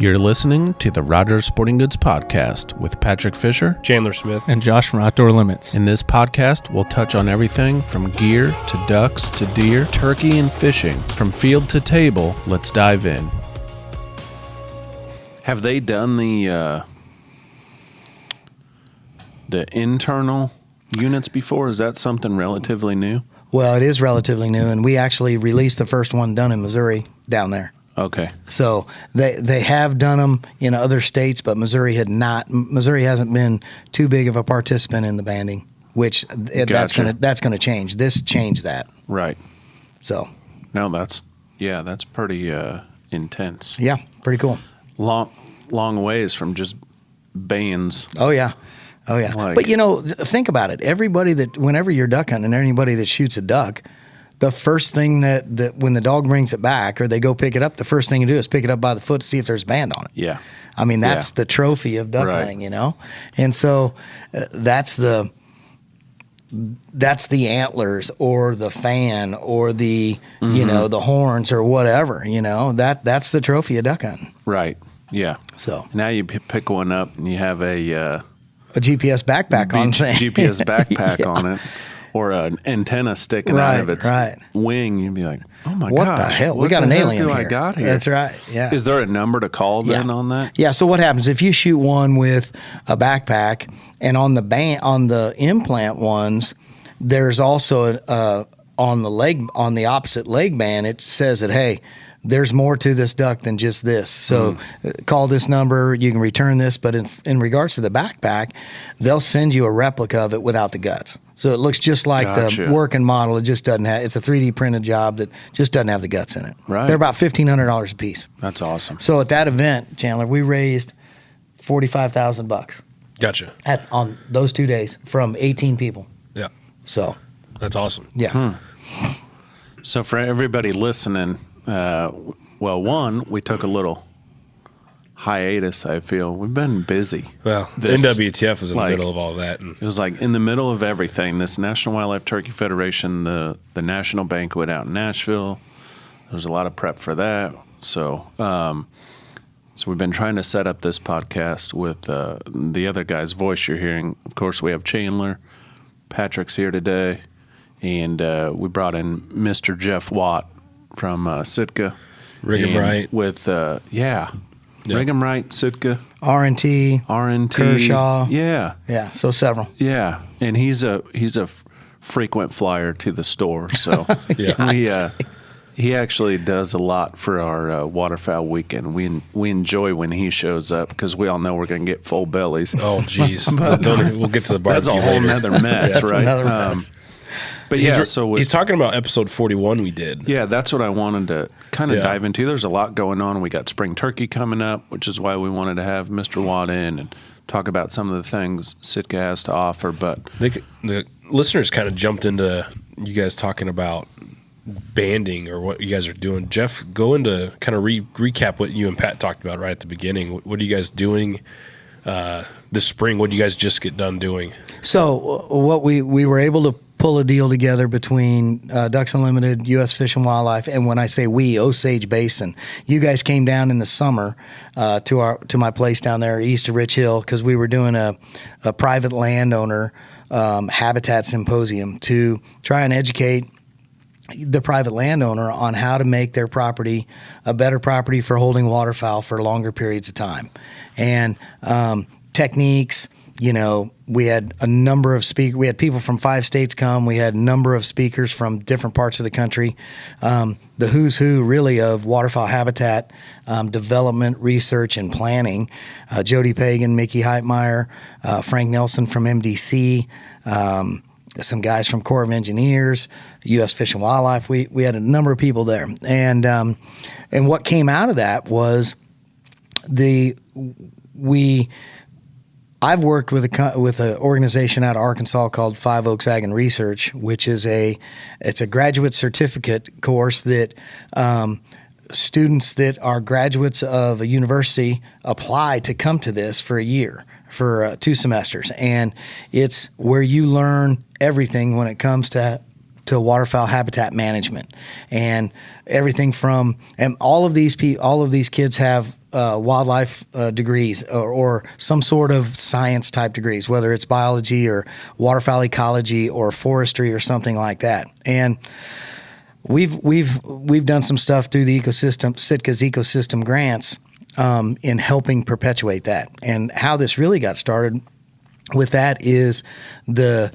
You're listening to the Rogers Sporting Goods Podcast with Patrick Fisher, Chandler Smith, and Josh from Outdoor Limits. In this podcast, we'll touch on everything from gear to ducks to deer, turkey and fishing. From field to table, let's dive in. Have they done the internal units before? Is that something relatively new? Well, it is relatively new, and we actually released the first one done in Missouri down there. Okay. So they have done them in other states, but Missouri had not. Missouri hasn't been too big of a participant in the banding, which that's gonna change. This changed that. Right. So. No, that's pretty intense. Yeah, pretty cool. Long ways from just bands. Oh yeah. But think about it. Whenever you're duck hunting, anybody that shoots a duck, the first thing that when the dog brings it back or they go pick it up, the first thing you do is pick it up by the foot to see if there's a band on it. Yeah. I mean, that's the trophy of duck hunting, And so that's the antlers or the fan or the, the horns or whatever, that's the trophy of duck hunting. Right. Yeah. So now you pick one up and you have a GPS backpack on thing. GPS backpack on it. Or an antenna sticking out of its wing, you'd be like, "Oh my god, what the hell? We got an alien here." I got here. That's right. Yeah. Is there a number to call then on that? Yeah. So what happens if you shoot one with a backpack, and on the implant ones, there's also on the opposite leg band, it says that hey, there's more to this duck than just this. So call this number, you can return this. But in regards to the backpack, they'll send you a replica of it without the guts. So it looks just like the working model. It just doesn't have, it's a 3D printed job that just doesn't have the guts in it. Right. They're about $1,500 a piece. That's awesome. So at that event, Chandler, we raised $45,000. Gotcha. On those 2 days from 18 people. Yeah. So. That's awesome. Yeah. So for everybody listening, we took a little hiatus, I feel. We've been busy. Well, NWTF was in the middle of all that. And it was like in the middle of everything. This National Wildlife Turkey Federation, the national banquet out in Nashville, there's a lot of prep for that. So we've been trying to set up this podcast with the other guy's voice you're hearing. Of course, we have Chandler. Patrick's here today. And we brought in Mr. Jeff Watt from Sitka. Rig 'em right. With, Rig 'em right, Sitka. R&T. Kershaw. Yeah. Yeah, so several. Yeah, and he's a frequent flyer to the store. So he actually does a lot for our waterfowl weekend. We enjoy when he shows up because we all know we're going to get full bellies. Oh, geez. We'll get to the barbecue. That's a whole nother mess, right? Another mess. But he's talking about episode 41 we did. Yeah, that's what I wanted to kind of dive into. There's a lot going on. We got spring turkey coming up, which is why we wanted to have Mr. Watt in and talk about some of the things Sitka has to offer. But the listeners kind of jumped into you guys talking about banding or what you guys are doing. Jeff, go into kind of recap what you and Pat talked about right at the beginning. What are you guys doing this spring? What did you guys just get done doing? So what we were able to pull a deal together between Ducks Unlimited, U.S. Fish and Wildlife, and when I say we, Osage Basin. You guys came down in the summer to my place down there east of Rich Hill because we were doing a private landowner habitat symposium to try and educate the private landowner on how to make their property a better property for holding waterfowl for longer periods of time. And techniques, we had a number of speakers. We had people from 5 states come. We had a number of speakers from different parts of the country. The who's who, really, of waterfowl habitat development, research, and planning. Jody Pagan, Mickey Heitmeyer, Frank Nelson from MDC, some guys from Corps of Engineers, U.S. Fish and Wildlife. We had a number of people there. And what came out of that was I've worked with an organization out of Arkansas called Five Oaks Ag and Research, which is it's a graduate certificate course that students that are graduates of a university apply to come to this for a year, for 2 semesters. And it's where you learn everything when it comes to waterfowl habitat management, and everything from, and all of these kids have wildlife degrees or some sort of science type degrees, whether it's biology or waterfowl ecology or forestry or something like that. And we've done some stuff through the Sitka's ecosystem grants in helping perpetuate that. And how this really got started with that is the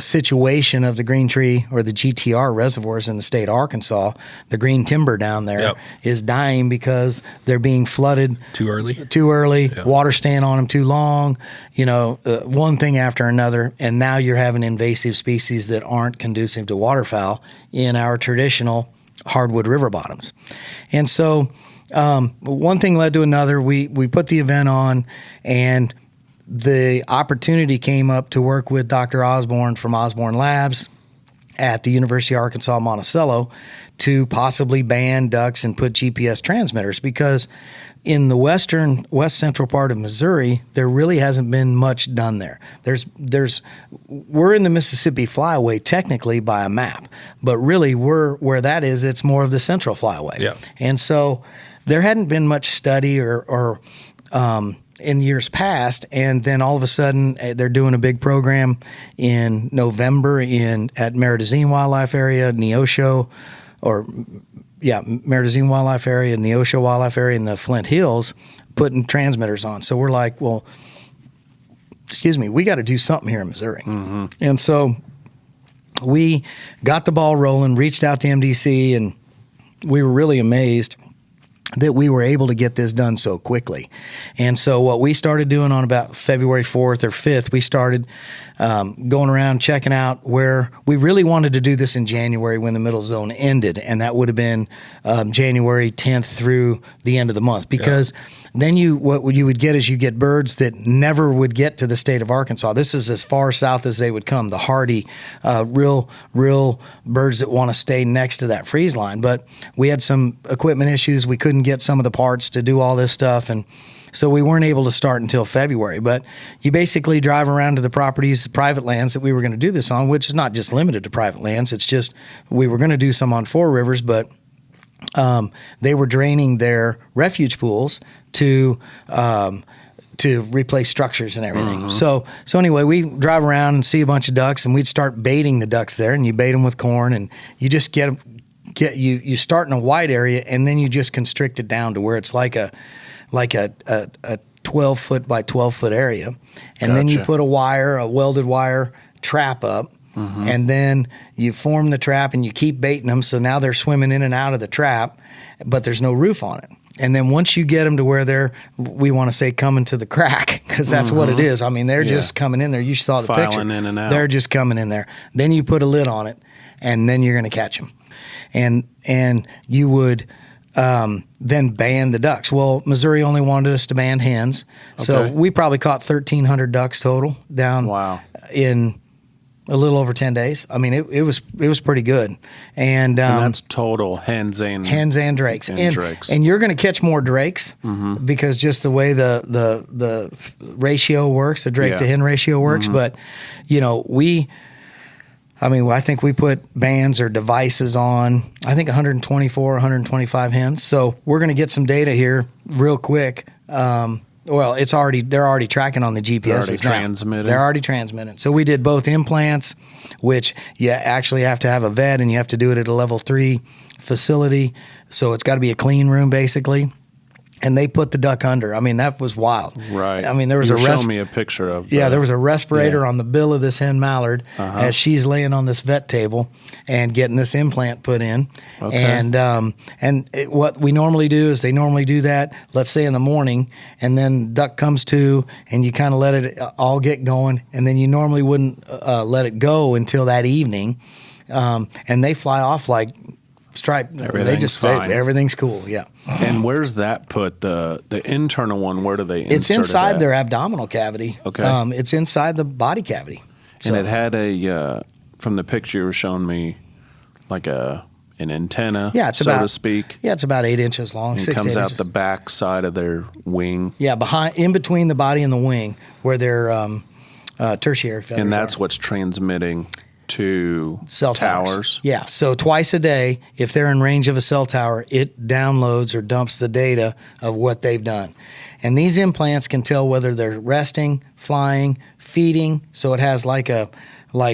situation of the green tree or the GTR reservoirs in the state of Arkansas. The green timber down there is dying because they're being flooded too early, water staying on them too long, one thing after another. And now you're having invasive species that aren't conducive to waterfowl in our traditional hardwood river bottoms. And so one thing led to another. We put the event on, and the opportunity came up to work with Dr. Osborne from Osborne Labs at the University of Arkansas Monticello to possibly ban ducks and put GPS transmitters, because in the west central part of Missouri, there really hasn't been much done there. We're in the Mississippi Flyway technically by a map, but really where that is, it's more of the Central Flyway. Yeah. And so there hadn't been much study or in years past, and then all of a sudden they're doing a big program in November at Meridazine Wildlife Area, Neosho, Meridazine Wildlife Area, Neosho Wildlife Area in the Flint Hills, putting transmitters on. So we're like, well, we got to do something here in Missouri. Mm-hmm. And so we got the ball rolling, reached out to MDC, and we were really amazed that we were able to get this done so quickly. And so what we started doing on about February 4th or 5th, we started going around checking out where we really wanted to do this in January when the middle zone ended. And that would have been January 10th through the end of the month, because then what you would get is you get birds that never would get to the state of Arkansas. This is as far south as they would come, the hardy, real birds that want to stay next to that freeze line. But we had some equipment issues. We couldn't get some of the parts to do all this stuff, and so we weren't able to start until February. But you basically drive around to the properties, private lands that we were going to do this on, which is not just limited to private lands. It's just we were going to do some on Four Rivers, but they were draining their refuge pools to replace structures and everything. Mm-hmm. So anyway, we drive around and see a bunch of ducks, and we'd start baiting the ducks there, and you bait them with corn, and you just you start in a wide area, and then you just constrict it down to where it's like a 12 foot by 12 foot area. And then you put a welded wire trap up, and then you form the trap and you keep baiting them. So now they're swimming in and out of the trap, but there's no roof on it. And then once you get them to where we want to say coming to the crack, because that's what it is. I mean, they're just coming in there. You saw the picture. Filing in and out. They're just coming in there. Then you put a lid on it, and then you're going to catch them. And you would then ban the ducks. Well, Missouri only wanted us to ban hens. So we probably caught 1,300 ducks total down in a little over 10 days. I mean, it was pretty good. And that's total hens and drakes. Drakes. And you're going to catch more drakes because just the way the ratio works, the drake to hen ratio works. But, I think we put bands or devices on, 124, 125 hens. So we're going to get some data here real quick. They're already tracking on the GPS. They're already transmitted. So we did both implants, which you actually have to have a vet, and you have to do it at a level 3 facility. So it's got to be a clean room, basically. And they put the duck under. I mean, that was wild. Right. I mean, there was show me a picture of. There was a respirator on the bill of this hen mallard as she's laying on this vet table and getting this implant put in. Okay. And what we normally do is they normally do that, let's say in the morning, and then duck comes to, and you kind of let it all get going, and then you normally wouldn't let it go until that evening, and they fly off like stripe. Everything's cool. Yeah. And where's that put? The internal one, where do they insert it? It's inside their abdominal cavity. Okay. It's inside the body cavity. And it had from the picture you were showing me, like an antenna, to speak. Yeah, it's about 8 inches long. And 6 it comes out inches. the back side of their wing. Yeah, in between the body and the wing, where their tertiary feathers And that's are. what's transmitting to cell towers. Yeah. So twice a day, if they're in range of a cell tower, it downloads or dumps the data of what they've done. And these implants can tell whether they're resting, flying, feeding. So it has like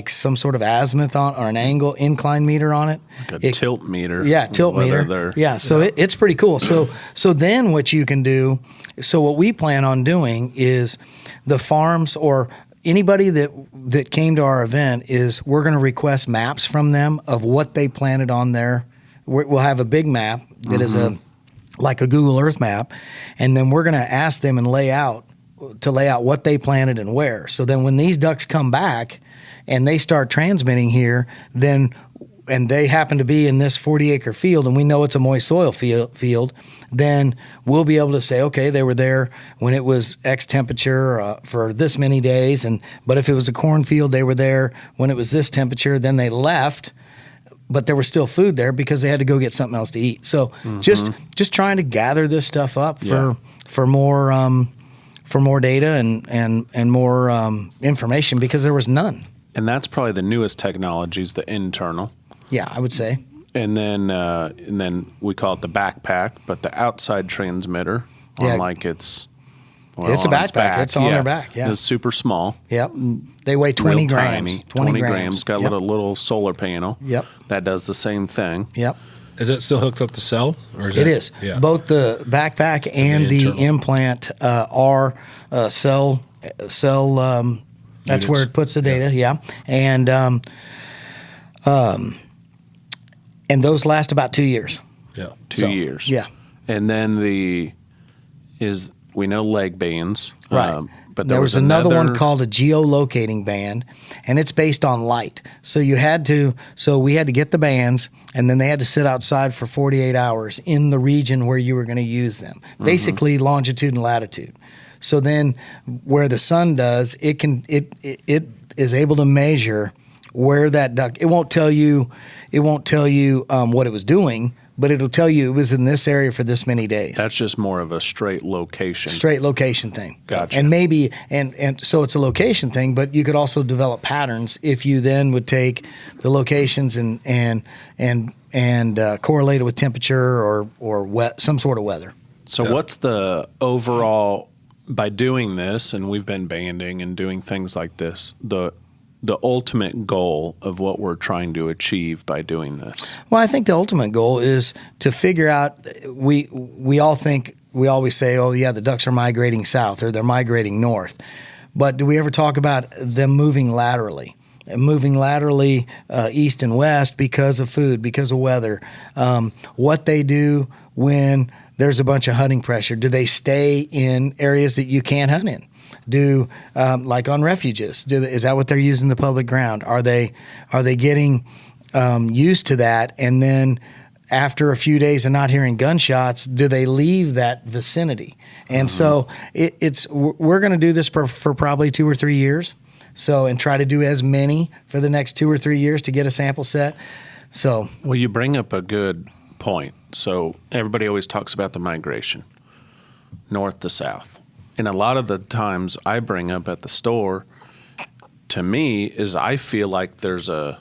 some sort of azimuth on or an angle incline meter on it. Like a tilt meter. Yeah, tilt meter. Yeah, so it's pretty cool. So then what you can do, so what we plan on doing is the farms or anybody that came to our event is we're going to request maps from them of what they planted on there. We'll have a big map that is like a Google Earth map, and then we're going to ask them and lay out what they planted and where. So then when these ducks come back and they start transmitting here, and they happen to be in this 40-acre field, and we know it's a moist soil field, then we'll be able to say, okay, they were there when it was X temperature for this many days, but if it was a cornfield, they were there when it was this temperature, then they left, but there was still food there because they had to go get something else to eat. So just trying to gather this stuff up for more data and more information because there was none. And that's probably the newest technologies, the internal. Yeah, I would say. And then we call it the backpack, but the outside transmitter, like it's a backpack. It's on their back. Yeah, it's super small. Yep, they weigh 20 Real grams. Tiny, 20 grams. Got a little solar panel. Yep, that does the same thing. Yep. Is it still hooked up to cell? Or is it is. Yeah. Both the backpack and the implant are cell. That's where it puts the data. Yeah, and those last about 2 years. Yeah, 2 years. Yeah, and then we know leg bands, right? But there was another one called a geolocating band, and it's based on light. So we had to get the bands, and then they had to sit outside for 48 hours in the region where you were going to use them, basically longitude and latitude. So then, where the sun does, it is able to measure where that duck. It won't tell you what it was doing, but it'll tell you it was in this area for this many days. That's just more of a straight location thing. Gotcha. And maybe and so it's a location thing, but you could also develop patterns if you then would take the locations and correlate it with temperature or some sort of weather. So what's the overall, by doing this, and we've been banding and doing things like this, the ultimate goal of what we're trying to achieve by doing this? Well, I think the ultimate goal is to figure out, we always say, oh yeah, the ducks are migrating south or they're migrating north. But do we ever talk about them moving laterally? East and west because of food, because of weather. What they do when there's a bunch of hunting pressure. Do they stay in areas that you can't hunt in? Like on refuges? Is that what they're using the public ground? Are they getting used to that? And then after a few days of not hearing gunshots, do they leave that vicinity? And so we're going to do this for probably 2 or 3 years. So, and try to do as many for the next 2 or 3 years to get a sample set. So, well, you bring up a good point. So everybody always talks about the migration, north to south. And a lot of the times I bring up at the store, to me, is I feel like there's a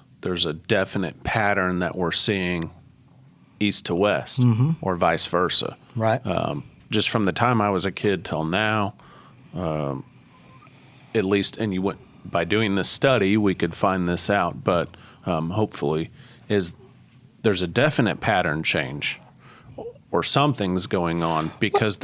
definite pattern that we're seeing east to west or vice versa. Right. Just from the time I was a kid till now, at least, and by doing this study, we could find this out, but hopefully there's a definite pattern change or something's going on because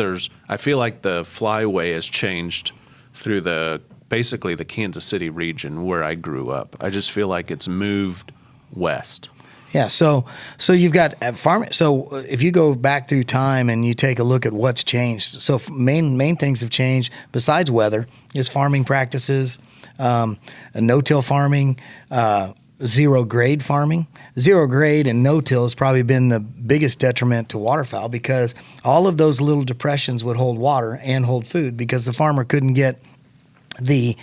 I feel like the flyway has changed through basically the Kansas City region where I grew up. I just feel like it's moved west. Yeah, so you've got farming. So if you go back through time and you take a look at what's changed, so main things have changed besides weather is farming practices, no-till farming, zero-grade farming. Zero-grade and no-till has probably been the biggest detriment to waterfowl because all of those little depressions would hold water and hold food because the farmer couldn't get the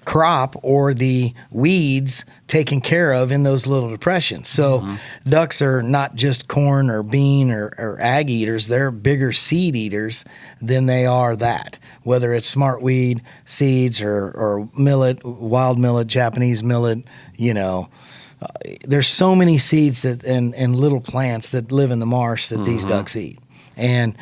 crop or the weeds taken care of in those little depressions. So ducks are not just corn or bean or ag eaters. They're bigger seed eaters than they are that, whether it's smartweed seeds or millet, wild millet, Japanese millet, there's so many seeds that and little plants that live in the marsh that these ducks eat. And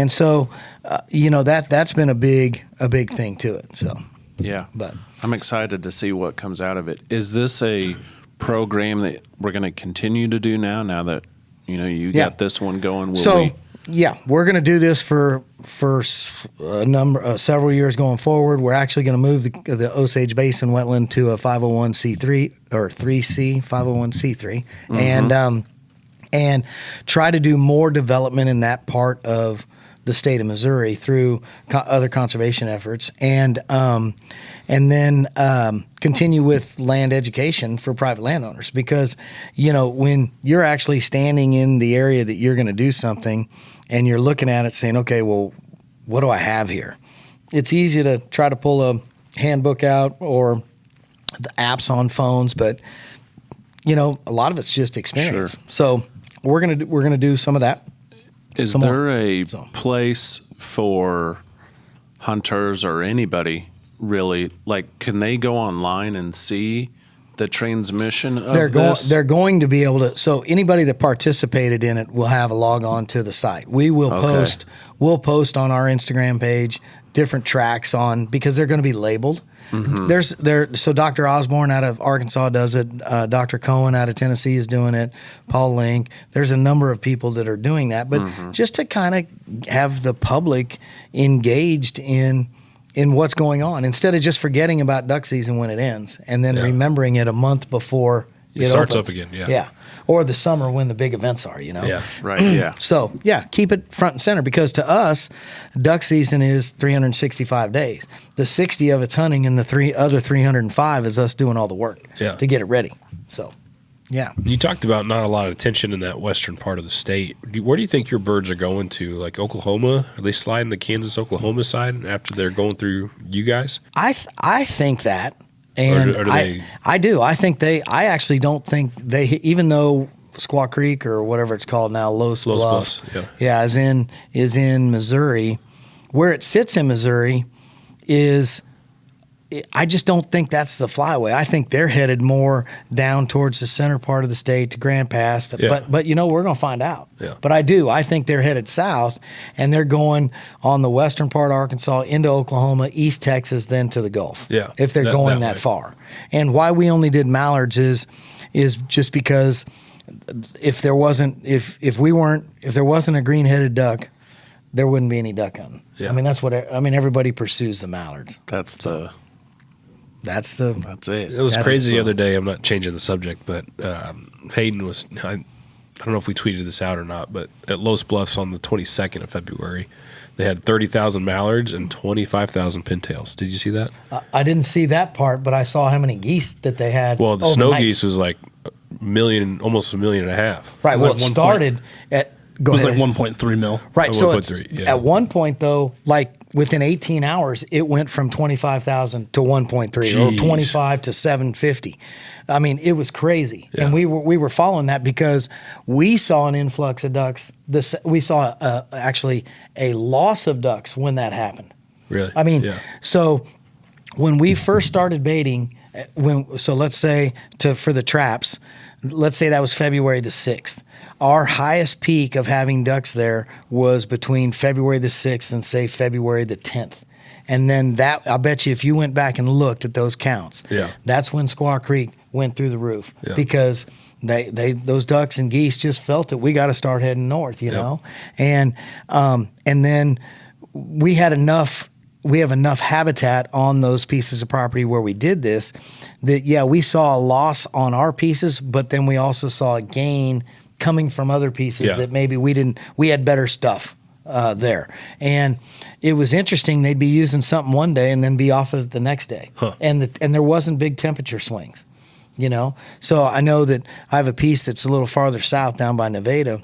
so, that's been a big thing to it. So, Yeah. but I'm excited to see what comes out of it. Is this a program that we're going to continue to do now that, you got this one going? We're going to do this for several years going forward. We're actually going to move the Osage Basin wetland to a 501c3 or 3C 501c3, and try to do more development in that part of the state of Missouri through other conservation efforts, and then continue with land education for private landowners. Because when you're actually standing in the area that you're going to do something, and you're looking at it saying, okay, well, what do I have here? It's easy to try to pull a handbook out or the apps on phones, but a lot of it's just experience. Sure. So we're gonna do some of that. Is there a place for hunters or anybody really? Like, can they go online and see the transmission of this? They're going to be able to. So anybody that participated in it will have a log on to the site. We will post. We'll post on our Instagram page different tracks because they're going to be labeled. So Dr. Osborne out of Arkansas does it. Dr. Cohen out of Tennessee is doing it. Paul Link. There's a number of people that are doing that. But just to kind of have the public engaged in what's going on, instead of just forgetting about duck season when it ends and then remembering it a month before it starts opens. up again. Yeah. Or the summer when the big events are, Yeah. Right. Yeah. So, keep it front and center, because to us, duck season is 365 days. The 60 of it's hunting, and the other 305 is us doing all the work to get it ready. So, yeah. You talked about not a lot of attention in that western part of the state. Where do you think your birds are going to? Like Oklahoma? Are they sliding the Kansas-Oklahoma side after they're going through you guys? I think that. And I do. I actually don't think they, even though Squaw Creek or whatever it's called now, Los Bluffs, is in Missouri, where it sits in Missouri I just don't think that's the flyway. I think they're headed more down towards the center part of the state to Grand Pass. But we're going to find out. Yeah. But I think they're headed south, and they're going on the western part of Arkansas into Oklahoma, East Texas, then to the Gulf. Yeah. If they're going that far. And why we only did mallards is just because if there wasn't a green-headed duck, there wouldn't be any duck hunting. Yeah. Everybody pursues the mallards. That's it. It was crazy the other day. I'm not changing the subject, but Hayden was, I don't know if we tweeted this out or not, but at Los Bluffs on the 22nd of February, they had 30,000 mallards and 25,000 pintails. Did you see that? I didn't see that part, but I saw how many geese that they had. Well, the snow geese was like almost 1.5 million. Right. Well, it started at. It was like 1.3 mil. Right. So at one point, though, like within 18 hours, it went from 25,000 to 1.3 or 25 to 750. I mean, it was crazy. Yeah. And we were following that because we saw an influx of ducks. We saw actually a loss of ducks when that happened. Really? I mean, so when we first started baiting, let's say for the traps, let's say that was February the 6th. Our highest peak of having ducks there was between February the 6th and say February the 10th. And then I bet you if you went back and looked at those counts, that's when Squaw Creek went through the roof because those ducks and geese just felt it. We got to start heading north, you know? And then we have enough habitat on those pieces of property where we did this that, we saw a loss on our pieces, but then we also saw a gain coming from other pieces that maybe we had better stuff there. And it was interesting. They'd be using something one day and then be off of it the next day. And there wasn't big temperature swings, So I know that I have a piece that's a little farther south down by Nevada.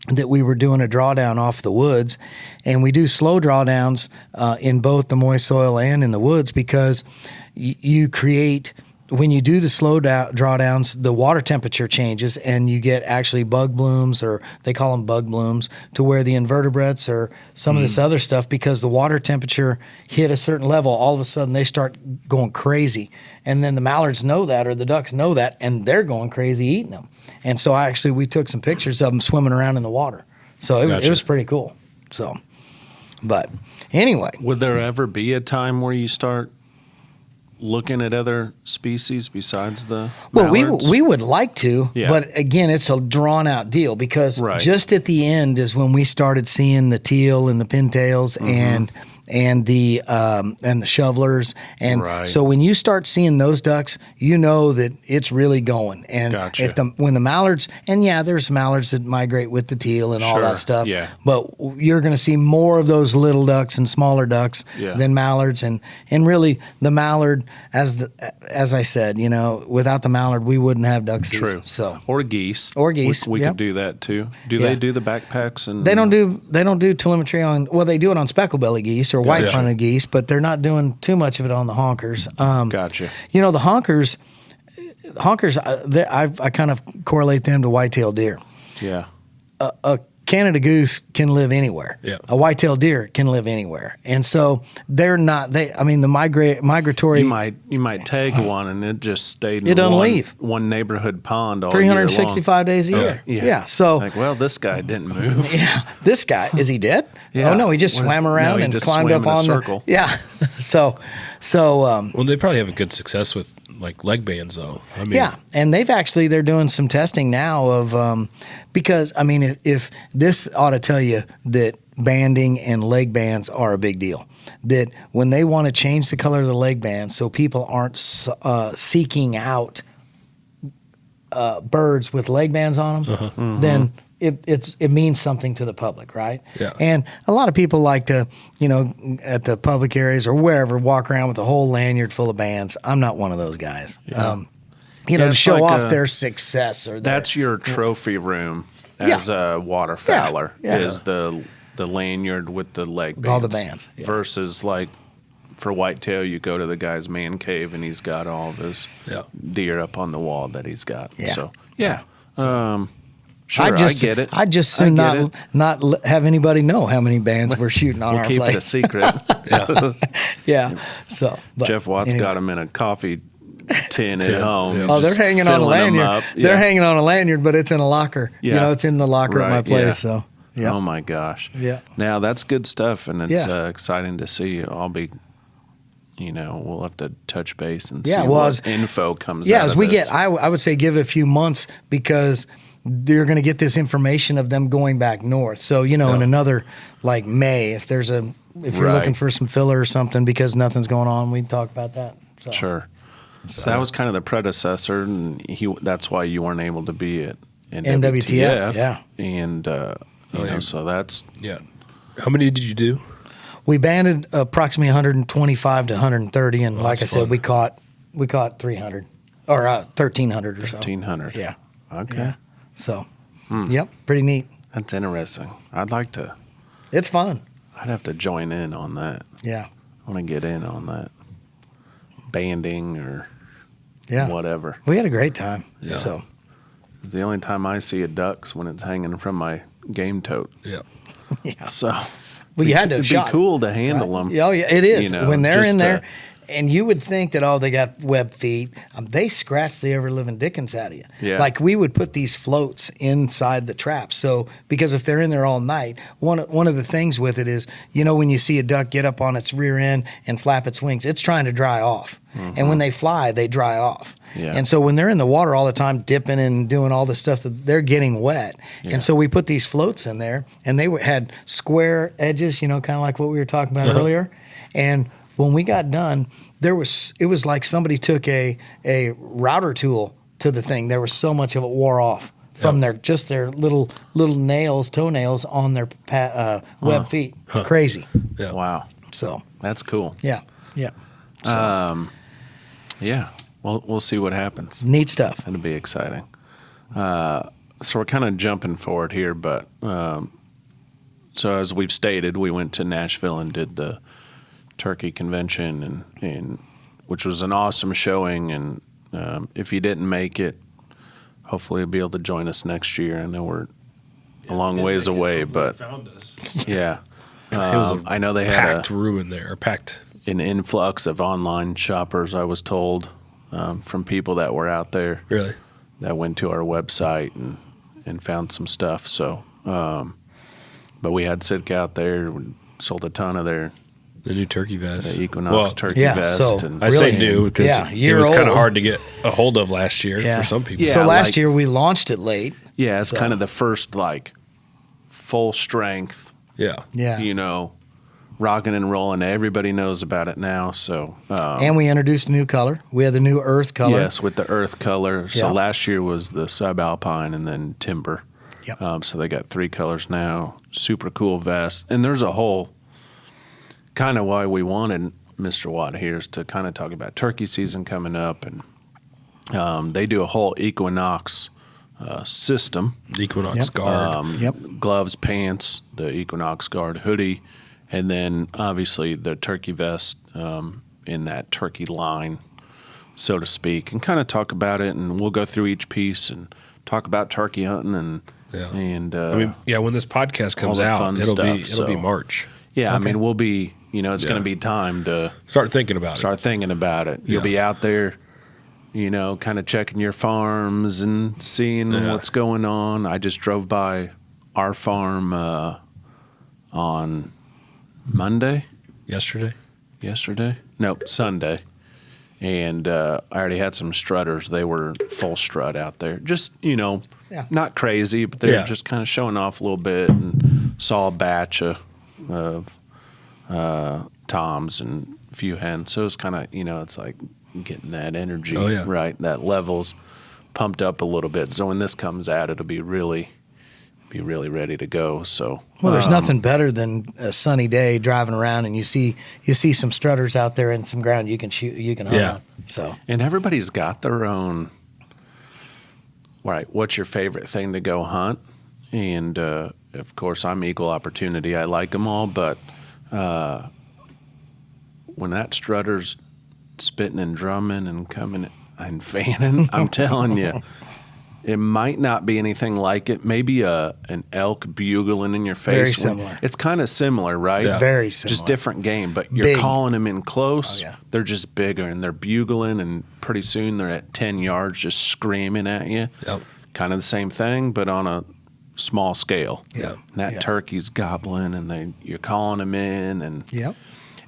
that we were doing a drawdown off the woods, and we do slow drawdowns in both the moist soil and in the woods because you create. When you do the slow drawdowns, the water temperature changes and you get actually bug blooms, or they call them bug blooms, to where the invertebrates or some of this other stuff, because the water temperature hit a certain level, all of a sudden they start going crazy. And then the mallards know that, or the ducks know that, and they're going crazy eating them. And so we took some pictures of them swimming around in the water. So it was pretty cool. So, but anyway. Would there ever be a time where you start looking at other species besides the mallards? we would like to, Yeah. but again, it's a drawn out deal because just at the end is when we started seeing the teal and the pintails and the shovelers, and so when you start seeing those ducks, you know that it's really going. And when the mallards, and there's mallards that migrate with the teal and all that stuff, but you're going to see more of those little ducks and smaller ducks than mallards, and really the mallard, as I said, without the mallard we wouldn't have duck season. True. So or geese. We could do that too. Do they do the backpacks? And they don't do telemetry on. Well, they do it on speckle-belly geese or white-fronted geese, but they're not doing too much of it on the honkers. Gotcha. The honkers, I kind of correlate them to white-tailed deer. Yeah. A Canada goose can live anywhere. Yeah. A white-tailed deer can live anywhere, and so they're not. The migratory. You might tag one and it just stayed in It doesn't leave. one neighborhood pond all 365 days a year. Yeah. So this guy didn't move. Yeah. This guy, is he dead? Yeah. Oh no, he just swam around and climbed up on the circle. Yeah. So. Well, they probably have a good success with like leg bands, though. And they're doing some testing now of because if this ought to tell you that banding and leg bands are a big deal. That when they want to change the color of the leg band so people aren't seeking out birds with leg bands on them, then it means something to the public, right? Yeah. And a lot of people like to, at the public areas or wherever, walk around with a whole lanyard full of bands. I'm not one of those guys. Yeah. To show off their success or that's your trophy room as a waterfowler is the lanyard with the leg bands. All the bands. Yeah. Versus like for whitetail, you go to the guy's man cave and he's got all of his deer up on the wall that he's got. Yeah. So Sure, I get it. I just soon not have anybody know how many bands we're shooting on we'll our keep place. it a secret. Yeah. So Jeff Watts got them in a coffee tin at home. Yeah. Oh, they're hanging on a lanyard. They're hanging on a lanyard, but it's in a locker. Yeah. It's in the locker at my place. Yeah. So yeah. Oh my gosh. Yeah. Now that's good stuff, and it's exciting to see. I'll be. We'll have to touch base and see what info comes out. Yeah, as we this. get, I would say give it a few months because they're going to get this information of them going back north. So, in another like May, if you're looking for some filler or something because nothing's going on, we can talk about that. So. Sure. So that was kind of the predecessor, and that's why you weren't able to be at NWTF. Yeah. And, so that's. Yeah. How many did you do? We banded approximately 125 to 130, and like I said, fun. we caught 300 or 1,300 or so. 1,300. Yeah. Okay. Yeah. So, yep, pretty neat. That's interesting. I'd like to. It's fun. I'd have to join in on that. Yeah. I want to get in on that banding or whatever. We had a great time. Yeah. So It's the only time I see a duck's when it's hanging from my game tote. Yeah. yeah. So. Well, you had to It'd shot. be cool to handle them. Oh, yeah, it is. When they're in there, to, and you would think that, they got web feet. They scratch the ever-living dickens out of you. Yeah. Like we would put these floats inside the traps. So, because if they're in there all night, one of the things with it is, when you see a duck get up on its rear end and flap its wings, it's trying to dry off. Mm-hmm. And when they fly, they dry off. Yeah. And so when they're in the water all the time, dipping and doing all the stuff, that they're getting wet. Yeah. And so we put these floats in there, and they had square edges, kind of like what we were talking about earlier. And when we got done, it was like somebody took a router tool to the thing. There was so much of it wore off from their little nails, toenails on their web feet. Huh. Crazy. Yeah. Wow. So that's cool. Yeah. Yeah. So, yeah. We'll see what happens. Neat stuff. It'll be exciting. so we're kind of jumping forward here, but so as we've stated, we went to Nashville and did the turkey convention, and which was an awesome showing. And if you didn't make it, hopefully you'll be able to join us next year. I know we're a long ways away, but found us. yeah, It was I know they had packed room in there, or packed. an influx of online shoppers. I was told from people that were out there Really? that went to our website and found some stuff. So, but we had Sitka out there, we sold a ton of their The new turkey vest. the Equinox turkey yeah, vest. so and I say Really? new because Yeah, it year was kind of old. hard to get a hold of last year Yeah. for some people. Yeah, so last like- year we launched it late. yeah, it's So- kind of the first like full strength, Yeah. Yeah. you know, rocking and rolling. Everybody knows about it now. So, And we introduced a new color. We had the new earth color. yes, with the earth color. So Yeah. last year was the subalpine and then timber. Yep. So they got 3 colors now. Super cool vest. And there's a whole kind of why we wanted Mr. Watt here is to kind of talk about turkey season coming up. And they do a whole Equinox system. The Equinox Yep. guard. Yep. Gloves, pants, the Equinox Guard hoodie, and then obviously the turkey vest in that turkey line, so to speak, and kind of talk about it. And we'll go through each piece and talk about turkey hunting and Yeah. and I mean, yeah, when this podcast comes the out, fun it'll be stuff, so- March. yeah, I Okay. mean we'll be it's Yeah. going to be time to Start thinking about start thinking about it. You'll Yeah. be out there, kind of checking your farms and seeing Yeah. what's going on. I just drove by our farm on Monday, it. Yesterday? Sunday. And I already had some strutters. They were full strut out there. Just, Yeah. not crazy, but they're Yeah. just kind of showing off a little bit, and saw a batch of toms and a few hens. So it's kind of, it's like getting that energy, Oh, yeah. right? That level's pumped up a little bit. So when this comes out, it'll be really ready to go. So Well, there's nothing better than a sunny day driving around and you see some strutters out there in some ground you can shoot, you can hunt Yeah. on. So And everybody's got their own, right? What's your favorite thing to go hunt? And of course, I'm equal opportunity. I like them all, but when that strutter's spitting and drumming and coming and fanning, I'm telling you, it might not be anything like it. Maybe an elk bugling in your face. Very when- similar. It's kind of similar, right? Yeah. very similar. Just different game, but you're Big. calling them in close. Oh, yeah. They're just bigger and they're bugling, and pretty soon they're at 10 yards just screaming at you. Yep. Kind of the same thing, but on a small scale. Yeah. And that Yeah. turkey's gobbling, and you're calling them in, and Yep.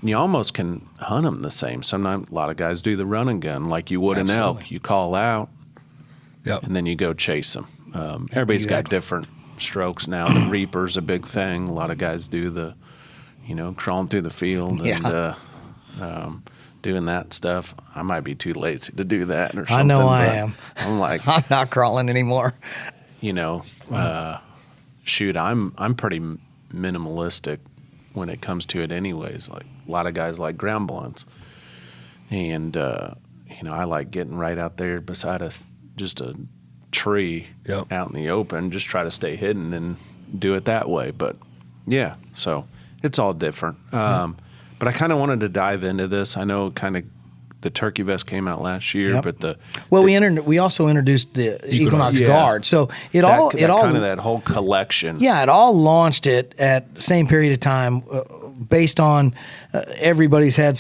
you almost can hunt them the same. Sometimes a lot of guys do the run and gun like you would an elk. Absolutely. You call out, Yep. and then you go chase them. Everybody's got Exactly. different strokes now. The reaper's a big thing. A lot of guys do the, crawling through the field and doing that stuff. I might be too lazy to do that or something. I know I but am. I'm like, I'm not crawling anymore. shoot, I'm pretty minimalistic when it comes to it anyways. Like a lot of guys like ground blunts. And, I like getting right out there beside just a tree Yep. out in the open, just try to stay hidden and do it that way. But yeah, so it's all different. But I kind of wanted to dive into this. I know kind of the turkey vest came out last year, Yep. but We also introduced the Equinox Yeah. Guard. So it all kind of that whole collection. Yeah, it all launched it at the same period of time, based on everybody's had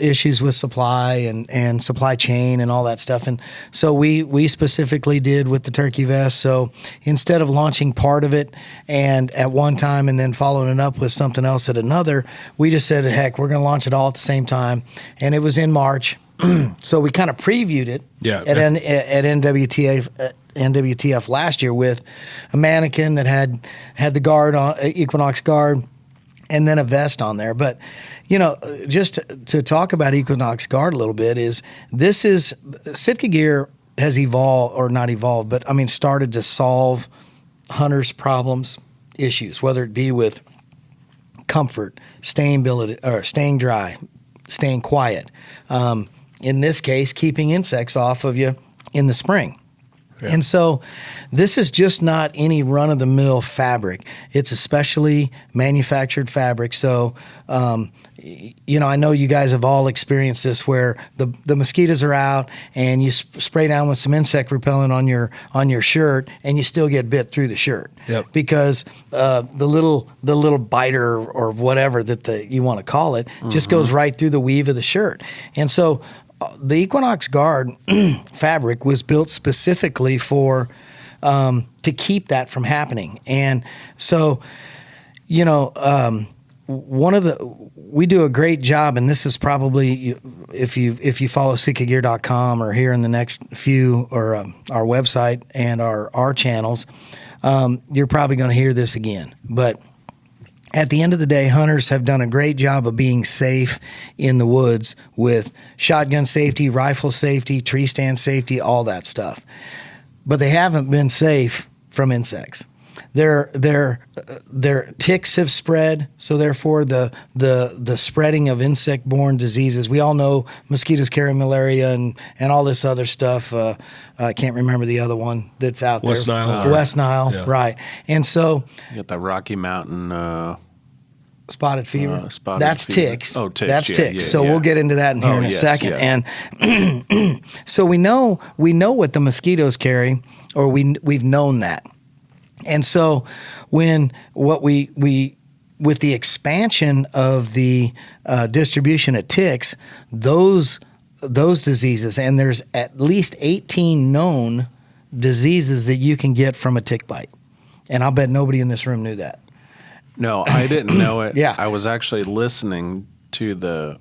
issues with supply and supply chain and all that stuff. And so we specifically did with the turkey vest. So instead of launching part of it and at one time and then following it up with something else at another, we just said, heck, we're going to launch it all at the same time. And it was in March. So we kind of previewed it Yeah. at NWTF last year with a mannequin that had the guard on, Equinox Guard, and then a vest on there. But just to talk about Equinox Guard a little bit, Sitka gear has evolved, or not evolved, but I mean started to solve hunters' problems, issues, whether it be with comfort, staying dry, staying quiet. In this case, keeping insects off of you in the spring. And so this is just not any run-of-the-mill fabric. It's a specially manufactured fabric. So, I know you guys have all experienced this where the mosquitoes are out and you spray down with some insect repellent on your shirt and you still get bit through the shirt. Yep. Because the little biter or whatever that you want to call it just goes right through the weave of the shirt. And so the Equinox Guard fabric was built specifically for to keep that from happening. And so, we do a great job, and this is probably if you follow SitkaGear.com or here in the next few or our website and our channels, you're probably going to hear this again. But at the end of the day, hunters have done a great job of being safe in the woods with shotgun safety, rifle safety, tree stand safety, all that stuff. But they haven't been safe from insects. Their ticks have spread, so therefore the spreading of insect-borne diseases. We all know mosquitoes carry malaria and all this other stuff. I can't remember the other one that's out West there. Nile. West Nile, Yeah. right. And so You got the Rocky Mountain spotted fever. That's ticks. Oh, ticks. That's yeah, ticks. yeah, So yeah. we'll get into that in here in a yes, second. yeah. And so we know what the mosquitoes carry, or we've known that. And so with the expansion of the distribution of ticks, those diseases, and there's at least 18 known diseases that you can get from a tick bite. And I'll bet nobody in this room knew that. No, I didn't know it. Yeah. I was actually listening to the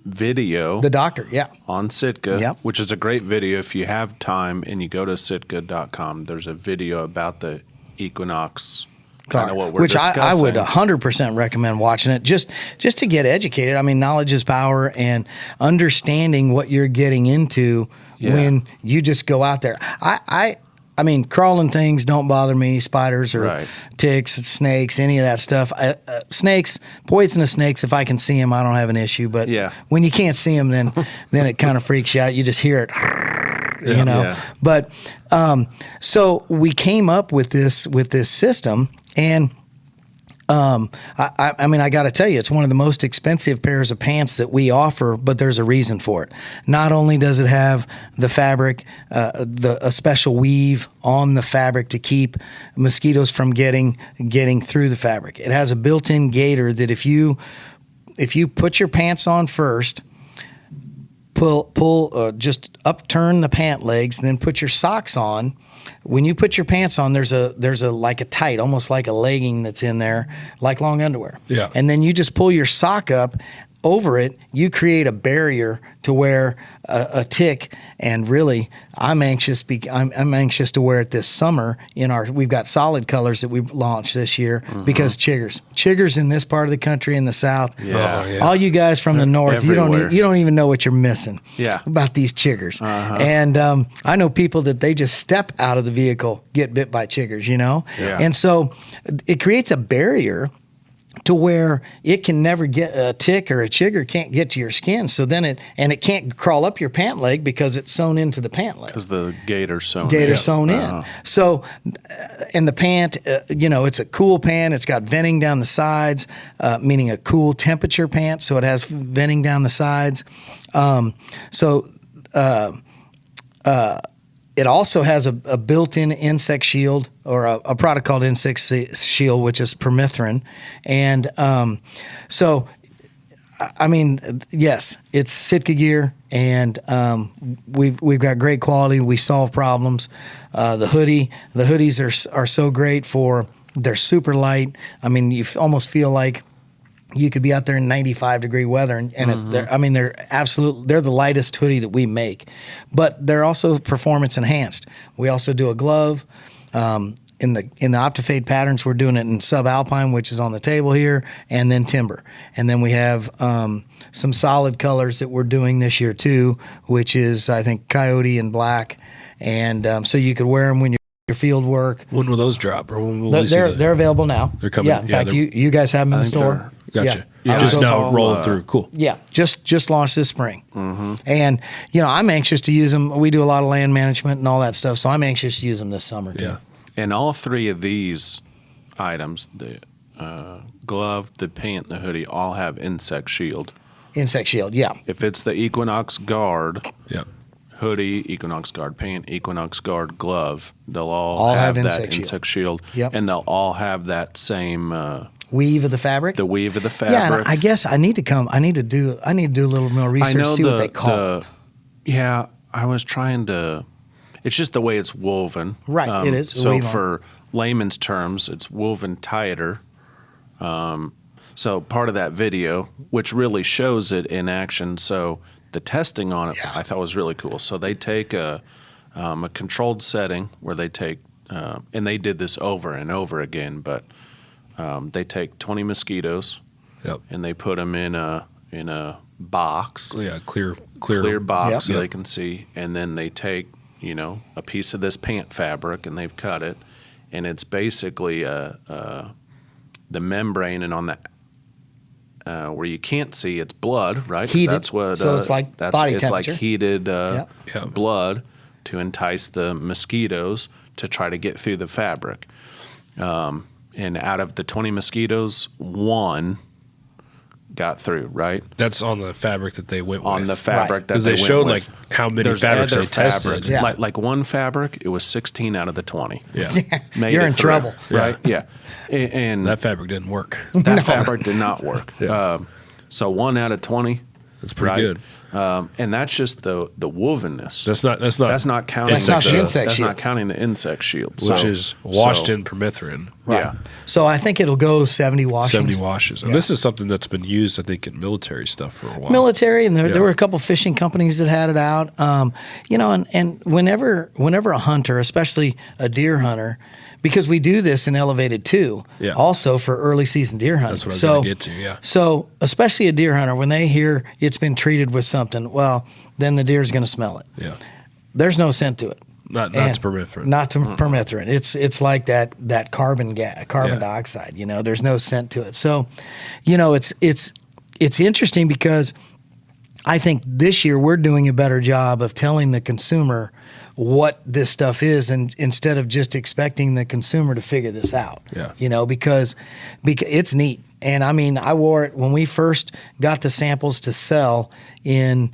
video The doctor, yeah. on Sitka, Yep. which is a great video. If you have time and you go to Sitka.com, there's a video about the Equinox, kind of what we're Which discussing. I would 100% recommend watching it just to get educated. I mean, knowledge is power, and understanding what you're getting into when you just go out there. I mean, crawling things don't bother me. Spiders or Right. ticks, snakes, any of that stuff. Snakes, poisonous snakes, if I can see them, I don't have an issue. But Yeah. when you can't see them, then it kind of freaks you out. You just hear it. Yeah. But so we came up with this system, and I mean, I got to tell you, it's one of the most expensive pairs of pants that we offer, but there's a reason for it. Not only does it have the fabric, a special weave on the fabric to keep mosquitoes from getting through the fabric. It has a built-in gaiter that if you put your pants on first, just upturn the pant legs, and then put your socks on. When you put your pants on, there's a like a tight, almost like a legging that's in there, like long underwear. Yeah. And then you just pull your sock up over it. You create a barrier to where a tick, and really, I'm anxious to wear it this summer. We've got solid colors that we've launched this year because chiggers in this part of the country in the South. Yeah. Oh, yeah. All you guys from the North, you Everywhere. don't even know what you're missing. Yeah. About these chiggers. And I know people that they just step out of the vehicle, get bit by chiggers, Yeah. And so it creates a barrier to where it can never get a tick, or a chigger can't get to your skin. So then it can't crawl up your pant leg because it's sewn into the pant leg. Because the gator's sewn Gator in. sewn in. So, and the pant, it's a cool pant. It's got venting down the sides, meaning a cool temperature pant. So it has venting down the sides. It also has a built-in insect shield, or a product called Insect Shield, which is permethrin. And so, I mean, yes, it's Sitka gear, and we've got great quality. We solve problems. The hoodies are so great they're super light. I mean, you almost feel like you could be out there in 95-degree weather, and they're the lightest hoodie that we make, but they're also performance enhanced. We also do a glove. In the Optifade patterns, we're doing it in subalpine, which is on the table here, and then timber. And then we have some solid colors that we're doing this year too, which is, I think, coyote and black. And so you could wear them when you're your field work. When will those drop? Or when will we see They're available now. They're coming. Yeah, in fact, you guys have them in the store. Gotcha. Yeah. Just I was now all, rolling through. Cool. Yeah, just launched this spring, and I'm anxious to use them. We do a lot of land management and all that stuff, so I'm anxious to use them this summer too. Yeah. And all three of these items, the glove, the pant, the hoodie, all have insect shield. Insect shield, yeah. If it's the Equinox Guard Yep. hoodie, Equinox Guard pant, Equinox Guard glove, they'll all, All have that insect shield. insect shield. Yep. And they'll all have that same Weave of the fabric. the weave of the Yeah, fabric. and I guess I need to do a little more research, see what they call it. Yeah, I was trying to. It's just the way it's woven. Right, it is. So Weave on. for layman's terms, it's woven tighter. So part of that video, which really shows it in action. So the testing on it, Yeah. I thought was really cool. So they take a controlled setting where they take, and they did this over and over again, but they take 20 mosquitoes Yep. and they put them in a box. Yeah. Clear Box Yep. so Yep. they can see, and then they take a piece of this pant fabric and they've cut it, and it's basically the membrane, and on the where you can't see, it's blood, right? 'Cause Heated. That's what. So it's like body it's temperature. like heated Yep. Yep. blood to entice the mosquitoes to try to get through the fabric. And out of the 20 mosquitoes, one got through, right? That's on the fabric that they went On with. the fabric that Because they went showed with. like how many There's fabrics other they tested. fabrics. Yeah. Like one fabric, it was 16 out of the 20. Yeah. Made You're it in through, trouble. right? Yeah, and That fabric didn't work. that fabric did not work. Yeah. So 1 out of 20. That's pretty right? good. And that's just the wovenness. That's not That's not counting. That's not the insect That's shield. not counting the insect shield, which So- is washed so, in permethrin. Yeah, So I think it'll go 70 washings. 70 washes. And this is something that's been used, I think, in military stuff for a while. Military, and there Yeah. were a couple fishing companies that had it out. And whenever a hunter, especially a deer hunter, because we do this in elevated too, Yeah. also for early season deer hunting. That's what I was so, gonna get to, yeah. So especially a deer hunter, when they hear it's been treated with something, well, then the deer's going to smell it. Yeah. There's no scent to it. Not And to permethrin. Not to permethrin. It's like that carbon Yeah. dioxide. There's no scent to it. So, it's interesting because I think this year we're doing a better job of telling the consumer what this stuff is, and instead of just expecting the consumer to figure this out. Yeah. Because it's neat. And I mean, I wore it when we first got the samples to sell in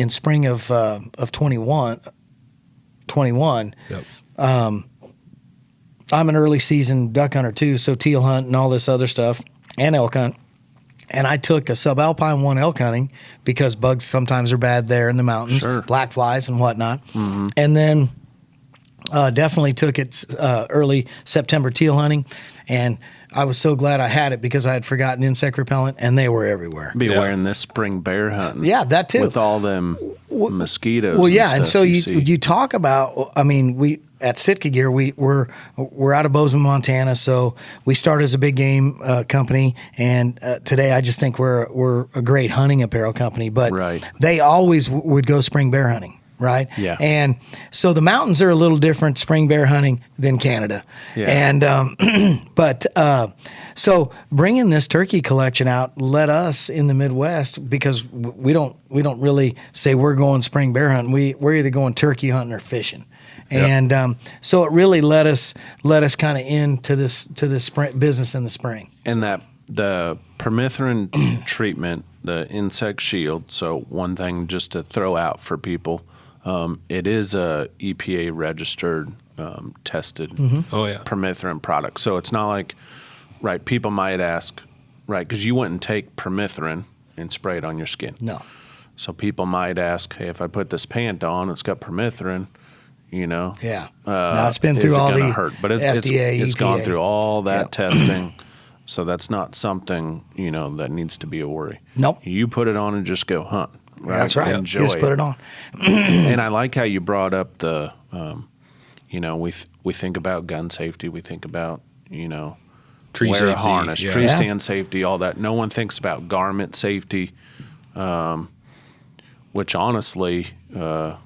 spring of 21. Yep. I'm an early season duck hunter too, so teal hunt and all this other stuff, and elk hunt. And I took a subalpine one elk hunting because bugs sometimes are bad there in the mountains, Sure. black flies and whatnot. And then definitely took it early September teal hunting, and I was so glad I had it because I had forgotten insect repellent, and they were everywhere. be Yeah. wearing this spring bear hunting. Yeah, that too. With all them mosquitoes. Well, yeah, and stuff so see. you talk about. I mean, we at Sitka Gear, we're out of Bozeman, Montana. So we started as a big game company, and today I just think we're a great hunting apparel company. But Right. they always would go spring bear hunting. Right. Yeah. And so the mountains are a little different spring bear hunting than Canada. Yeah. And so bringing this turkey collection out let us in the Midwest, because we don't really say we're going spring bear hunting. We're either going turkey hunting or fishing. And so it really let us kind of into this spring business in the spring. And that the permethrin treatment, the insect shield. So one thing just to throw out for people, it is a EPA registered, tested Oh, yeah. permethrin product. So it's not like, right, people might ask, right, because you wouldn't take permethrin and spray it on your skin. No. So people might ask, hey, if I put this pant on, it's got permethrin, Yeah. No, it's been is through it all gonna the hurt? But it's FDA, gone EPA. through all that Yep. testing. So that's not something, that needs to be a worry. Nope. You put it on and just go hunt. Right? That's right. Enjoy You just put it on. And I like how you brought up the, we think about gun safety. We think about, Tree wear a safety, harness, yeah. tree Yeah. stand safety, all that. No one thinks about garment safety, which honestly, I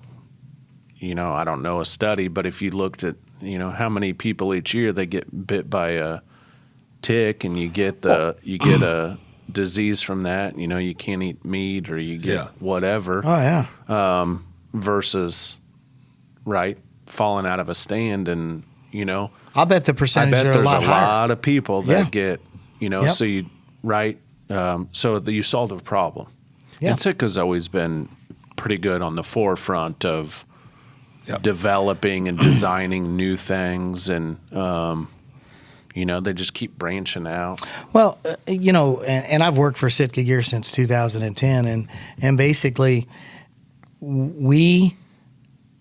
don't know a study, but if you looked at, how many people each year they get bit by a tick and you get a disease from that. You know, you can't eat meat or you get whatever. Oh yeah. Versus, right, falling out of a stand and, you know. I'll bet the percentage are there's a lot a higher. lot of people that Yeah. get, you know, Yep. so you, right, so you solved a problem. Yeah. And Sitka's always been pretty good on the forefront of developing and designing new things, and you know, they just keep branching out. Well, you know, and I've worked for Sitka Gear since 2010, and basically we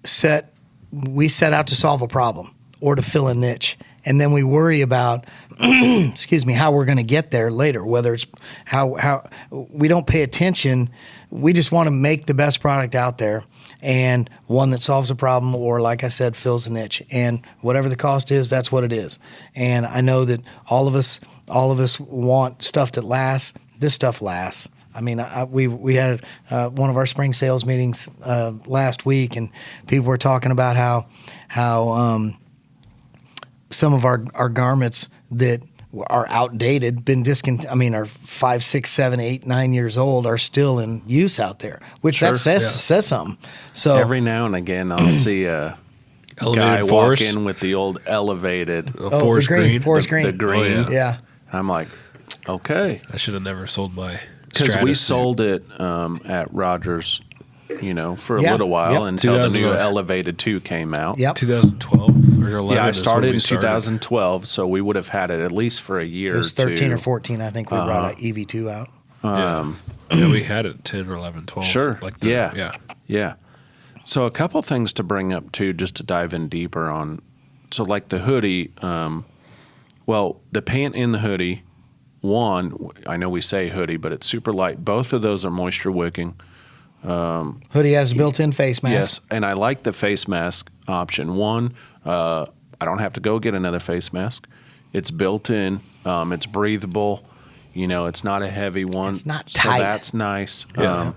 set out to solve a problem or to fill a niche, and then we worry about excuse me, how we're going to get there later, whether it's how we don't pay attention. We just want to make the best product out there, and one that solves a problem or, like I said, fills a niche. And whatever the cost is, that's what it is. And I know that all of us want stuff that lasts. This stuff lasts. I mean, we had one of our spring sales meetings last week, and people were talking about how some of our garments that are outdated, been discontinued. I mean, are 5, 6, 7, 8, 9 years old, are still in use out there, which that says something. So Every now and again, I'll see a guy Elevated walk forest. in with the old elevated, Forest green. forest green, the green. yeah. I'm like, okay. I should have never sold my Because we Stratus. sold it at Rogers, you know, for a Yeah. little while Yep. until the new 2000. Elevated 2 came out. Yep. 2012 or 11. Yeah, I is when started we in 2012, so we would have had it at least for a year It was or 13 two. or 14, I think we brought an EV2 out. Yeah, we had it 10 or 11, 12. Sure. Like Yeah. Yeah. So a couple things to bring up too, just to dive in deeper on. So like the hoodie, well, the pant and the hoodie, one, I know we say hoodie, but it's super light. Both of those are moisture wicking. Hoodie has a built-in face mask. Yes, and I like the face mask option. One, I don't have to go get another face mask. It's built in. It's breathable. You know, it's not a heavy one. It's not so tight. that's nice. Yeah.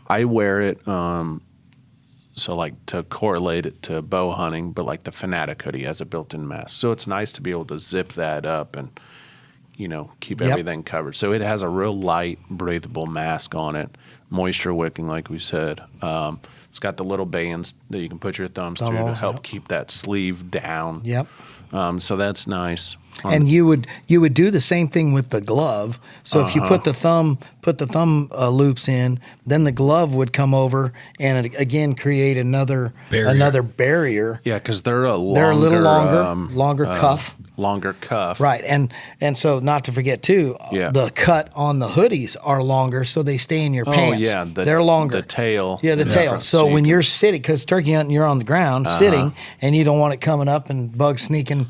I wear it so like to correlate it to bow hunting, but like the Fanatic hoodie has a built-in mask. So it's nice to be able to zip that up and, you know, keep Yep. everything covered. So it has a real light, breathable mask on it, moisture wicking, like we said. It's got the little bands that you can put your thumbs through to holes, help yep. keep that sleeve down. Yep. So that's nice. And you would do the same thing with the glove. So if you put the thumb loops in, then the glove would come over and it, again, create another barrier. Yeah, because they're a little longer cuff. Longer cuff. Right, and so not to forget too, Yeah. the cut on the hoodies are longer, so they stay in your pants. yeah, they're longer. the tail. Yeah, the is tail. different, So you when can- you're sitting, because turkey hunting, you're on the ground sitting, and you don't want it coming up and bugs sneaking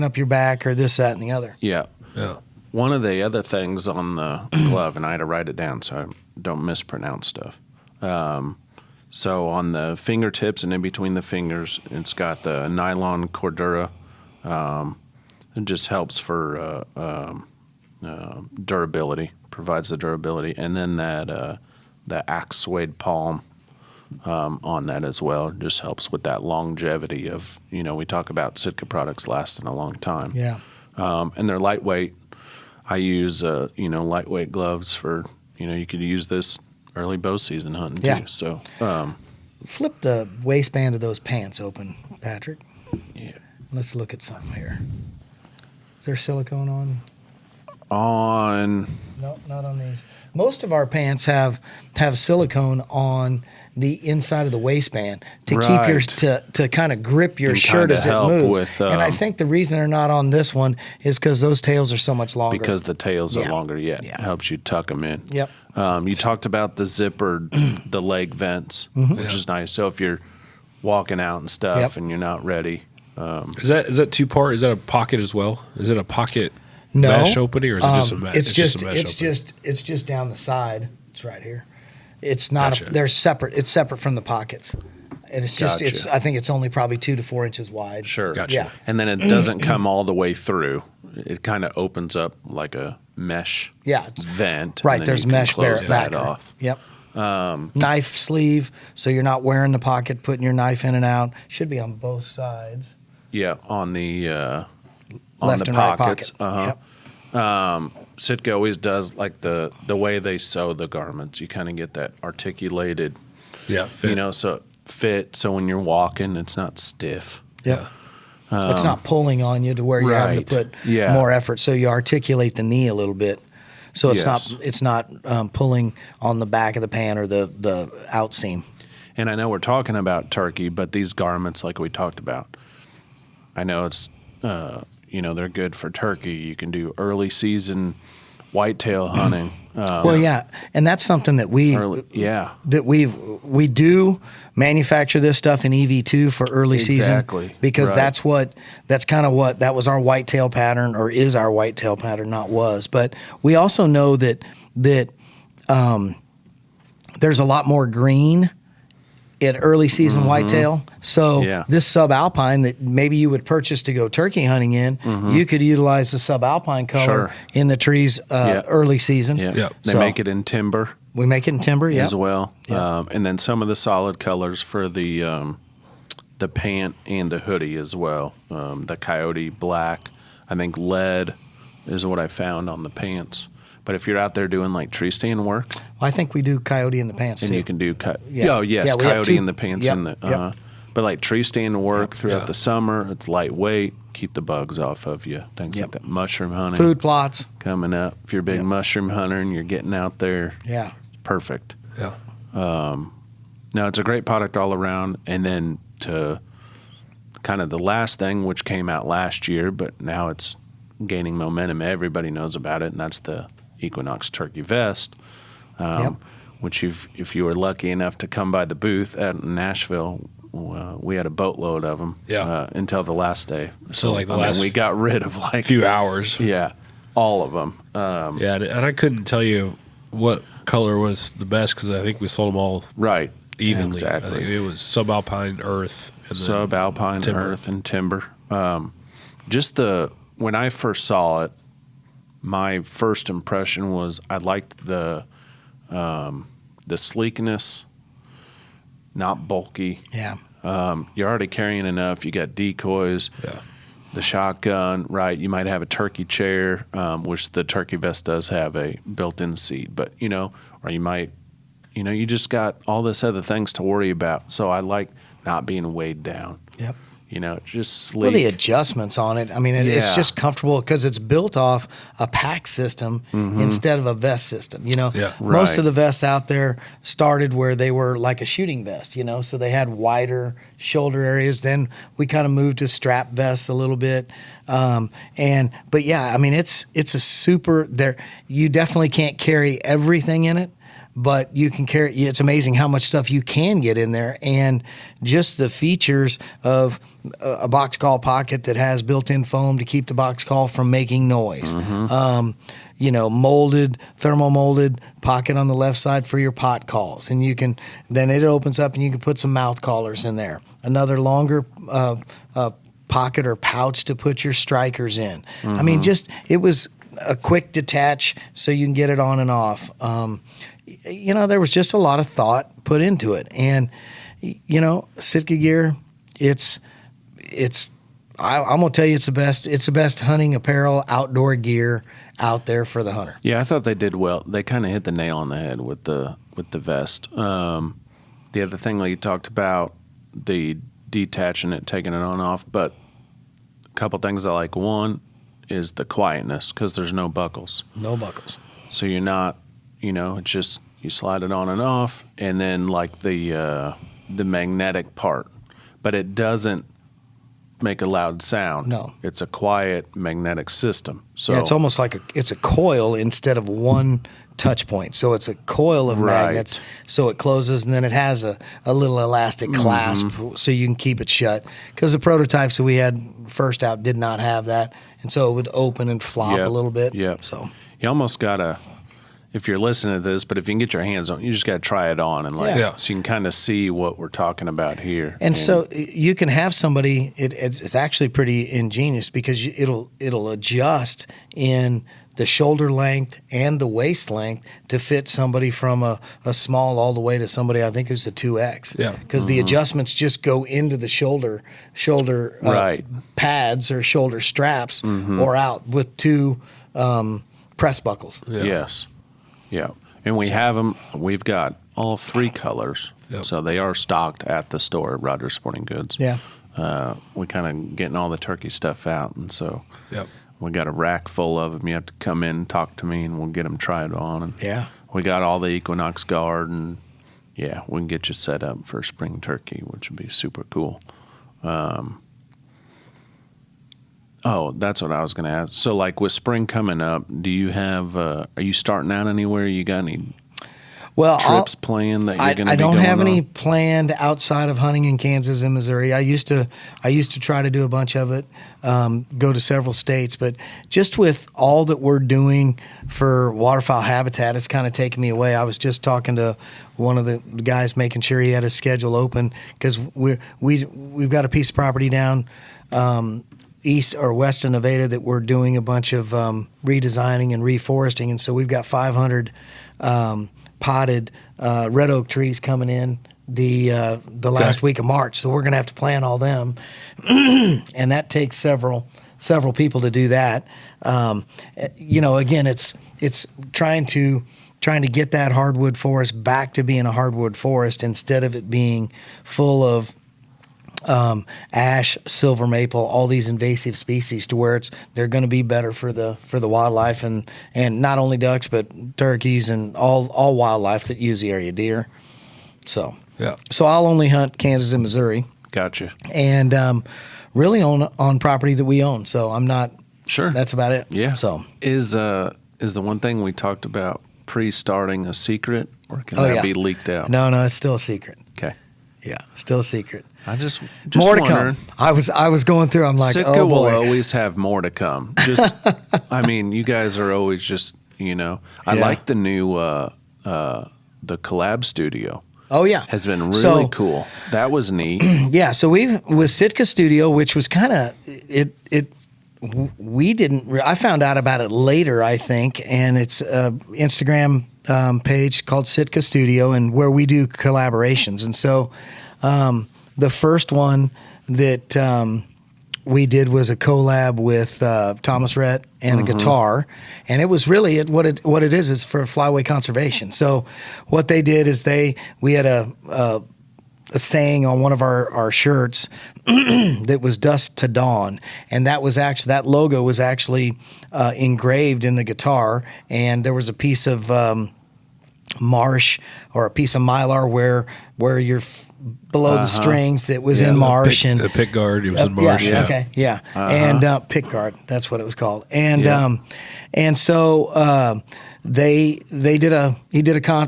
up your back or this, that, and the other. Yeah. Yeah. One of the other things on the glove, and I had to write it down so I don't mispronounce stuff. So on the fingertips and in between the fingers, it's got the nylon cordura. It just helps for durability, provides the durability, and then that the axe suede palm on that as well just helps with that longevity of, you know, we talk about Sitka products lasting a long time. Yeah. And they're lightweight. I use, lightweight gloves for, you know, you could use this early bow season hunting Yeah. too. So, Flip the waistband of those pants open, Patrick. yeah. Let's look at something here. Is there silicone on? On, No, not on these. Most of our pants have silicone on the inside of the waistband to keep your Right. to kind of grip your And shirt kinda as it help moves. with, and I think the reason they're not on this one is because those tails are so much longer. because the tails Yeah. are longer, yeah. Yeah. It helps you tuck them in. Yep. You talked about the zipper, the leg vents, which is nice. So if you're walking out and stuff Yep. and you're not ready, Is that two part? Is that a pocket as well? Is it a pocket No. mesh opening, or is it just a mesh? It's just a mesh opening? it's just down the side. It's right here. It's not. Gotcha. They're separate. It's separate from the pockets, and it's just. Gotcha. It's. I think it's only probably 2 to 4 inches wide. sure. Gotcha. Yeah. And then it doesn't come all the way through. It kind of opens up like a mesh Yeah. vent. and Right. then There's you can mesh close back. that off. Yep. Knife sleeve, so you're not wearing the pocket, putting your knife in and out. Should be on both sides. Yeah, on the Left the and right pockets. pocket. Yep. Sitka always does like the way they sew the garments. You kind of get that articulated, fit. so it fit. So when you're walking, it's not stiff. Yep. It's not pulling on you to where you're having to Right. put Yeah. more effort. So you articulate the knee a little bit. So it's not pulling on the back of the pant or the outseam. And I know we're talking about turkey, but these garments, like we talked about, I know it's, they're good for turkey. You can do early season whitetail hunting. Well, yeah, and that's something that we do manufacture this stuff in EV2 for early Exactly. season because Right. that was our whitetail pattern, or is our whitetail pattern, not was. But we also know that there's a lot more green at early season whitetail. So this subalpine that maybe you would purchase to go turkey hunting in, you could utilize the subalpine color in the trees early season. Yeah. Yep. They make it in timber We make it in timber, as well. Yep. And then some of the solid colors for the pant and the hoodie as well. The coyote black, I think lead is what I found on the pants. But if you're out there doing like tree stand work, I think we do coyote in the pants and too. you can do Yeah. oh yes, Yeah, we have coyote two- in the pants Yep, and the yep. but like tree stand work throughout Yeah. the summer, it's lightweight, keep the bugs off of you. Things Yep. like that. Mushroom hunting Food plots. coming up. If you're a big Yep. mushroom hunter and you're getting out there, Yeah. perfect. Yeah. No, it's a great product all around. And then to kind of the last thing, which came out last year, but now it's gaining momentum. Everybody knows about it, and that's the Equinox Turkey Vest, which if you were lucky enough to come by the booth at Nashville, we had a boatload of them until the last day. So like the last we got rid of like few hours. Yeah, all of them. Yeah, and I couldn't tell you what color was the best because I think we sold them all Right. evenly. Exactly. I think it was subalpine, earth, and then Subalpine, timber. earth, and timber. When I first saw it, my first impression was I liked the sleekness, not bulky. Yeah. You're already carrying enough. You got decoys, Yeah. the shotgun, right? You might have a turkey chair, which the turkey vest does have a built-in seat, but or you might, you just got all this other things to worry about. So I like not being weighed down. Yep. Just sleek. Well, the adjustments on it. I mean, it's Yeah. just comfortable because it's built off a pack system instead of a vest system. Yeah. Most Right. of the vests out there started where they were like a shooting vest. So they had wider shoulder areas. Then we kind of moved to strap vests a little bit. But yeah, I mean, it's a super. There, you definitely can't carry everything in it. But you can carry. It's amazing how much stuff you can get in there, and just the features of a box call pocket that has built-in foam to keep the box call from making noise. Molded, thermal molded pocket on the left side for your pot calls, and then it opens up and you can put some mouth collars in there. Another longer pocket or pouch to put your strikers in. I mean, it was a quick detach so you can get it on and off. There was just a lot of thought put into it. And, Sitka gear, I'm going to tell you it's the best hunting apparel, outdoor gear out there for the hunter. Yeah, I thought they did well. They kind of hit the nail on the head with the vest. The other thing that you talked about, the detaching it, taking it on off, but a couple things I like. One is the quietness because there's no buckles. No buckles. So you're not, it's just you slide it on and off, and then like the magnetic part, but it doesn't make a loud sound. No. It's a quiet magnetic system. So Yeah, it's almost like it's a coil instead of one touch point. So it's a coil of Right. magnets. So it closes, and then it has a little elastic clasp so you can keep it shut. Because the prototypes that we had first out did not have that, and so it would open and flop Yep. a little bit. Yep. So you almost gotta, if you're listening to this, but if you can get your hands on, you just gotta try it on and Yeah. so you can kind of see what we're talking about here. And so you can have somebody. It's actually pretty ingenious because it'll adjust in the shoulder length and the waist length to fit somebody from a small all the way to somebody I think who's a 2X. Yeah. Because the adjustments just go into the shoulder Right. pads or shoulder straps or out with two press buckles. Yeah. Yes. Yeah. And we have them. We've got all 3 colors. Yep. So they are stocked at the store at Rogers Sporting Goods. Yeah. We kind of getting all the turkey stuff out. And so Yep. we got a rack full of them. You have to come in, talk to me, and we'll get them tried on. And Yeah. we got all the Equinox Guard, and yeah, we can get you set up for spring turkey, which would be super cool. Oh, that's what I was going to ask. So, like with spring coming up, do you have? Are you starting out anywhere? You got any Well, trips planned that you're going to? I don't have any on? planned outside of hunting in Kansas and Missouri. I used to try to do a bunch of it, go to several states, but just with all that we're doing for waterfowl habitat, it's kind of taken me away. I was just talking to one of the guys, making sure he had his schedule open, because we've got a piece of property down east or west of Nevada that we're doing a bunch of redesigning and reforesting, and so we've got 500 potted red oak trees coming in the last week of March. So we're going to have to plant all them, and that takes several people to do that. Again, it's trying to get that hardwood forest back to being a hardwood forest instead of it being full of ash, silver maple, all these invasive species, to where they're going to be better for the wildlife and not only ducks but turkeys and all wildlife that use the area, deer. So I'll only hunt Kansas and Missouri, Gotcha. and really on property that we own. So I'm not Sure. That's about it. Yeah. So is the one thing we talked about pre-starting a secret, or can that be leaked out? No, it's still a secret. Okay. Yeah, still a secret. I just More to wondering. come. I was going through. I'm like, Sitka oh will boy. always have more to come. Just, I mean, you guys are always just, I Yeah. like the new, the collab studio. Oh yeah, Has been really So- cool. That was neat. Yeah, so with Sitka Studio, which was kind of we didn't. I found out about it later, I think, and it's an Instagram page called Sitka Studio, and where we do collaborations. And so the first one that we did was a collab with Thomas Rhett and a guitar, and it was really what it is for flyway conservation. So what they did is we had a saying on one of our shirts that was dusk to dawn, and that logo was actually engraved in the guitar, and there was a piece of marsh or a piece of mylar where you're below the strings that was in marsh, and the pick guard. It was in marsh. yeah, okay, yeah, and pick guard, that's what it was called, and so he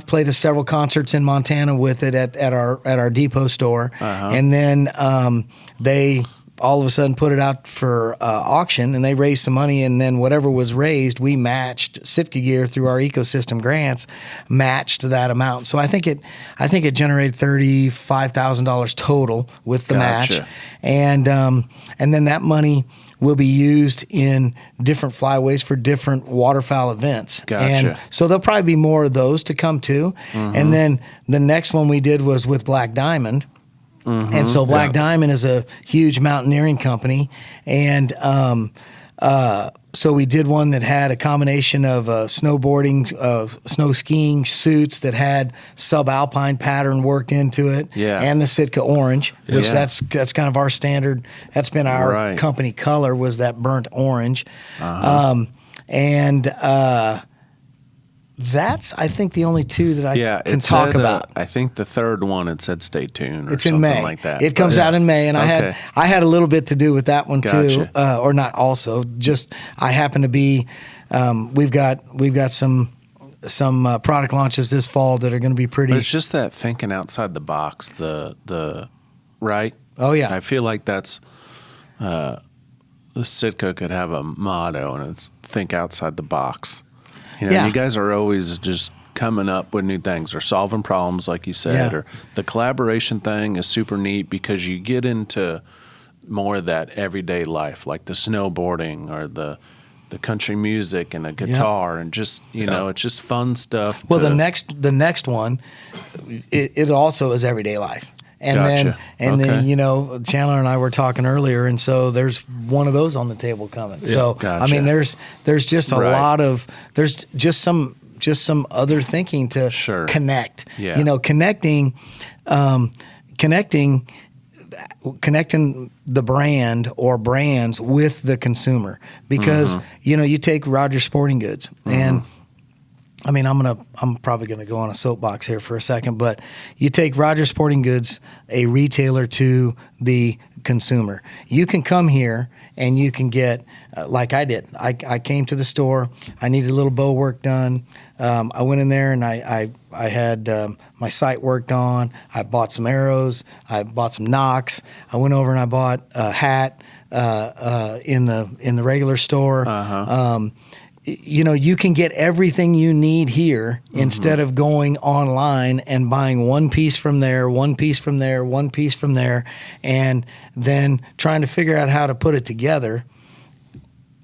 played several concerts in Montana with it at our depot store, and then they all of a sudden put it out for auction, and they raised some money, and then whatever was raised, we matched. Sitka Gear, through our ecosystem grants, matched that amount. So I think it generated $35,000 total with the match, and then that money will be used in different flyways for different waterfowl events. Gotcha. And so there'll probably be more of those to come too. And then the next one we did was with Black Diamond. And so Black Diamond is a huge mountaineering company, and so we did one that had a combination of snowboarding, snow skiing suits that had subalpine pattern worked into it, and the Sitka orange, which that's kind of our standard. That's been our company color, was that burnt orange, and that's, I think, the only two that I can talk about. I think the third one, it said stay tuned. It's something in May. like that. It comes out in May, and I had a little bit to do with that one too, or not. Also, just I happen to be. We've got some product launches this fall that are going to be pretty. But it's just that thinking outside the box. The right. Oh yeah. I feel like that's. Sitka could have a motto, and it's think outside the box. You guys are always just coming up with new things or solving problems, like you said. Or the collaboration thing is super neat because you get into more of that everyday life, like the snowboarding or the country music and a guitar, and just it's just fun stuff. Well, the next one, it also is everyday life. And Gotcha. then Okay. Chandler and I were talking earlier, and so there's one of those on the table coming. So Gotcha. I mean, there's just a Right. lot of there's just some other thinking to Sure. connect. Yeah. Connecting the brand or brands with the consumer, because you take Rogers Sporting Goods, and I mean, I'm probably gonna go on a soapbox here for a second, but you take Rogers Sporting Goods, a retailer, to the consumer. You can come here and you can get, like I did. I came to the store. I needed a little bow work done. I went in there and I had my sight worked on. I bought some arrows. I bought some nocks. I went over and I bought a hat in the regular store. You can get everything you need here instead of going online and buying one piece from there, one piece from there, one piece from there, and then trying to figure out how to put it together,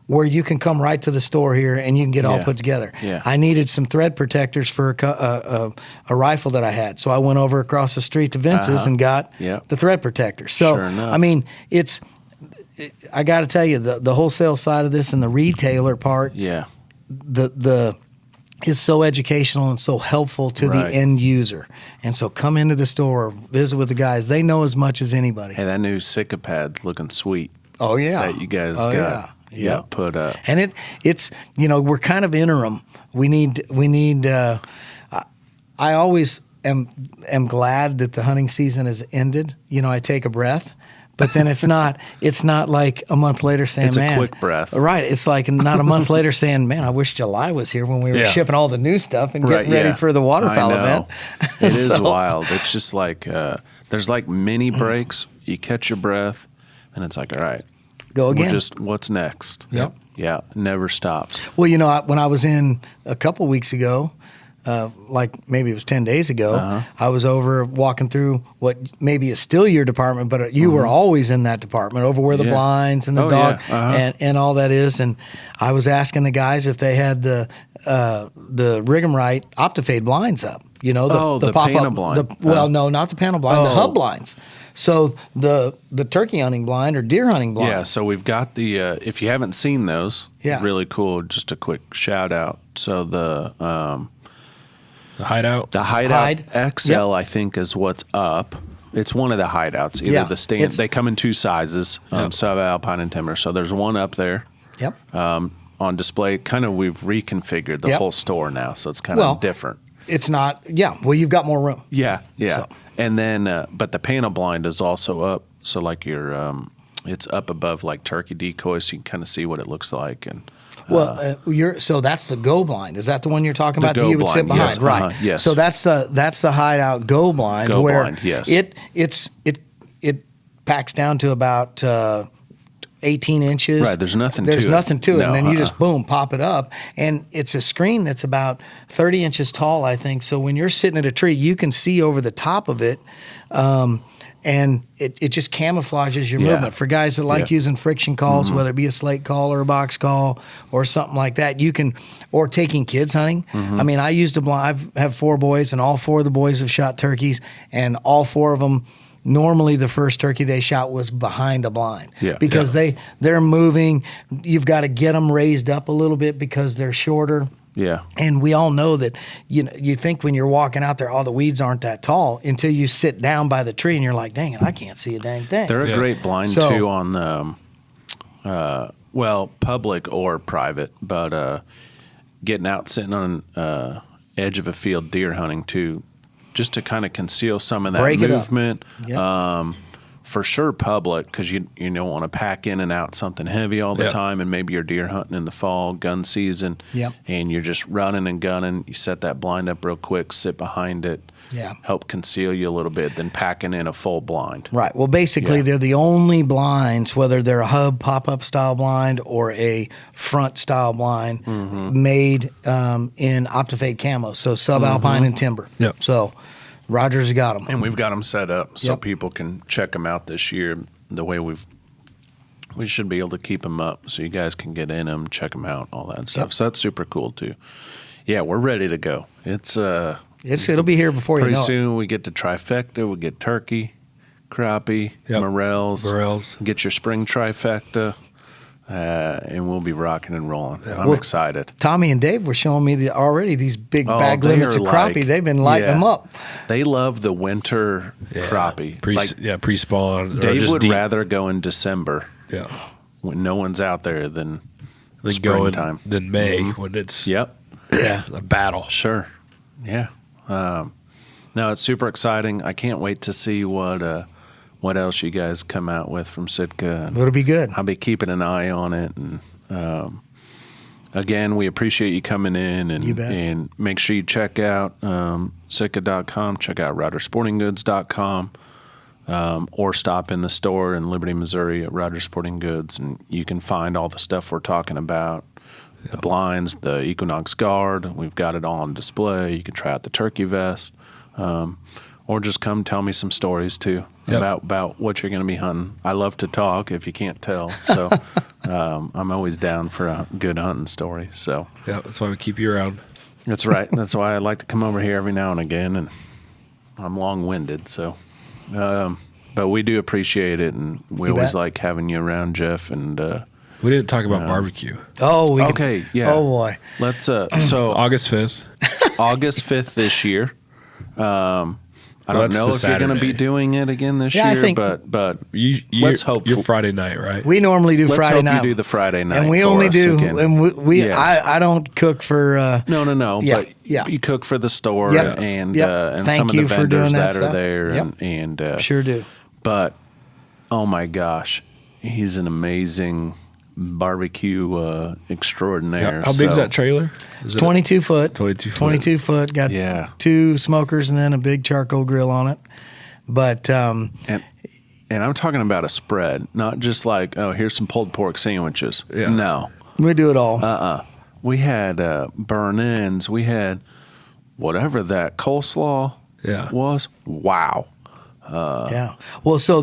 where you can come right to the store here and you can get all Yeah. put together. Yeah. I needed some thread protectors for a rifle that I had, so I went over across the street to Vince's and got Yep. the thread protector. So, Sure enough. I mean, I got to tell you, the wholesale side of this and the retailer part, Yeah. the is so educational and so helpful to the Right. end user. And so come into the store, visit with the guys. They know as much as anybody. Hey, that new Sitka pad's looking sweet Oh yeah, that you guys oh, got yeah. put up. And it's we're kind of interim. We need. I always am glad that the hunting season has ended. I take a breath. But then it's not like a month later saying, It's a man, quick breath. Right. It's like not a month later saying, man, I wish July was here when we were Yeah. shipping all the new stuff and getting Right, ready yeah. for the waterfowl I know. event. It is So- wild. It's just like there's like mini breaks. You catch your breath, and it's like, all right, Go again. what's next? Yep. Yeah, never stops. Well, when I was in a couple weeks ago, like maybe it was 10 days ago, I was over walking through what maybe is still your department, but you were always in that department, over where the Yeah. blinds and the Oh, dog yeah. and all that is. And I was asking the guys if they had the Rig'em-Rite Optifade blinds up. The pop-up panel blind. No, not the panel blind, the Oh. hub blinds. So the turkey hunting blind or deer hunting blind. Yeah, so we've got the if you haven't seen those, Yeah. really cool. Just a quick shout out. So the hideout. Hideout Hide. XL, Yep. I think, is what's up. It's one of the hideouts. Either Yeah, the stand. it's- They come in two sizes, subalpine and timber. So there's one up there Yep. on display. Kind of, we've reconfigured the Yep. whole store now, so it's kind Well, of different. It's not. Yeah. Well, you've got more room. Yeah, yeah. So- And then, but the panel blind is also up. So like it's up above like turkey decoys, so you can kind of see what it looks like. And Well, so that's the go blind. Is that the one you're talking The about? That go you would sit blind, behind, yes, right? yes. So that's the hideout go blind. Go where blind, yes. It packs down to about 18 inches. Right, there's nothing to There's it. nothing to it, No, and then you just boom pop it up, and it's a screen that's about 30 inches tall, I think. So when you're sitting at a tree, you can see over the top of it. And it just camouflages your Yeah. movement. For guys that like Yeah. using friction calls, whether it be a slate call or a box call or something like that, you can, or taking kids hunting. I mean, I used a blind. I have 4 boys, and all 4 of the boys have shot turkeys, and all 4 of them, normally the first turkey they shot was behind a blind. Yeah. Because they're moving. You've got to get them raised up a little bit because they're shorter. yeah, And we all know that you think when you're walking out there, the weeds aren't that tall until you sit down by the tree and you're like, dang it, I can't see a dang thing. they're a Yeah. great blind So- too on public or private, but getting out sitting on edge of a field deer hunting too, just to kind of conceal some of that Break it up. movement. Yep. For sure, public, because you don't want to pack in and out something heavy all the Yeah. time, and maybe you're deer hunting in the fall gun season, Yep. and you're just running and gunning. You set that blind up real quick, sit behind it, Yeah. help conceal you a little bit, then packing in a full blind. Right. Well, basically, Yeah. they're the only blinds, whether they're a hub pop-up style blind or a front style blind, made in Optifade camo, so subalpine and timber. Yep. So Rogers has got them. And we've got them set up so Yep. people can check them out this year. The way we should be able to keep them up so you guys can get in them, check them out, all that stuff. Yep. So that's super cool too. Yeah, we're ready to go. It's It'll be here before you pretty know it. soon. We get to trifecta. We get turkey. crappie, Yep. morels. Get your spring trifecta, and we'll be rocking and rolling. I'm Well, excited. Tommy and Dave were showing me already these big bag they limits are of crappie. like- They've been lighting them up. They love the winter crappie. Pre-spawn. or Dave just would deep. rather go in December Yeah. when no one's out there than Then go in springtime. then May when it's Yep. Yeah. a battle. Sure. Yeah. No, it's super exciting. I can't wait to see what else you guys come out with from Sitka. And It'll be good. I'll be keeping an eye on it. And again, we appreciate you coming in You bet. and make sure you check out Sitka.com, check out RogersSportingGoods.com, or stop in the store in Liberty, Missouri at Rogers Sporting Goods, and you can find all the stuff we're talking about. The blinds, the Equinox Guard, we've got it all on display. You can try out the turkey vest, or just come tell me some stories too about what you're going to be hunting. I love to talk, if you can't tell, so I'm always down for a good hunting story. So Yeah, that's why we keep you around. that's right. That's why I like to come over here every now and again, and I'm long-winded, so. But we do appreciate it, and we You always bet. like having you around, Jeff, and. We didn't talk about barbecue. Oh, Okay, yeah. Oh boy. Let's so August 5th. August 5th this year. I don't that's know the if you're going to be Saturday. doing it again this Yeah, I year, think- but You're let's hope you're Friday night, right? We normally do let's Friday hope night. you do the Friday night, and we for only us do, again. and we Yes. I don't cook for. No, Yeah, but yeah. you cook for the store Yep, and yep. and Thank some of you the for vendors doing that that are stuff. there, Yep. and Sure do. But oh my gosh, he's an amazing barbecue extraordinaire. How big's So- that trailer? Is it 22 foot. 22 foot. 22 foot. Got Yeah. 2 smokers and then a big charcoal grill on it. But And I'm talking about a spread, not just like, oh, here's some pulled pork sandwiches. Yeah. No. we do it all. We had burn ends. We had whatever that coleslaw was. Wow. Yeah. Well, so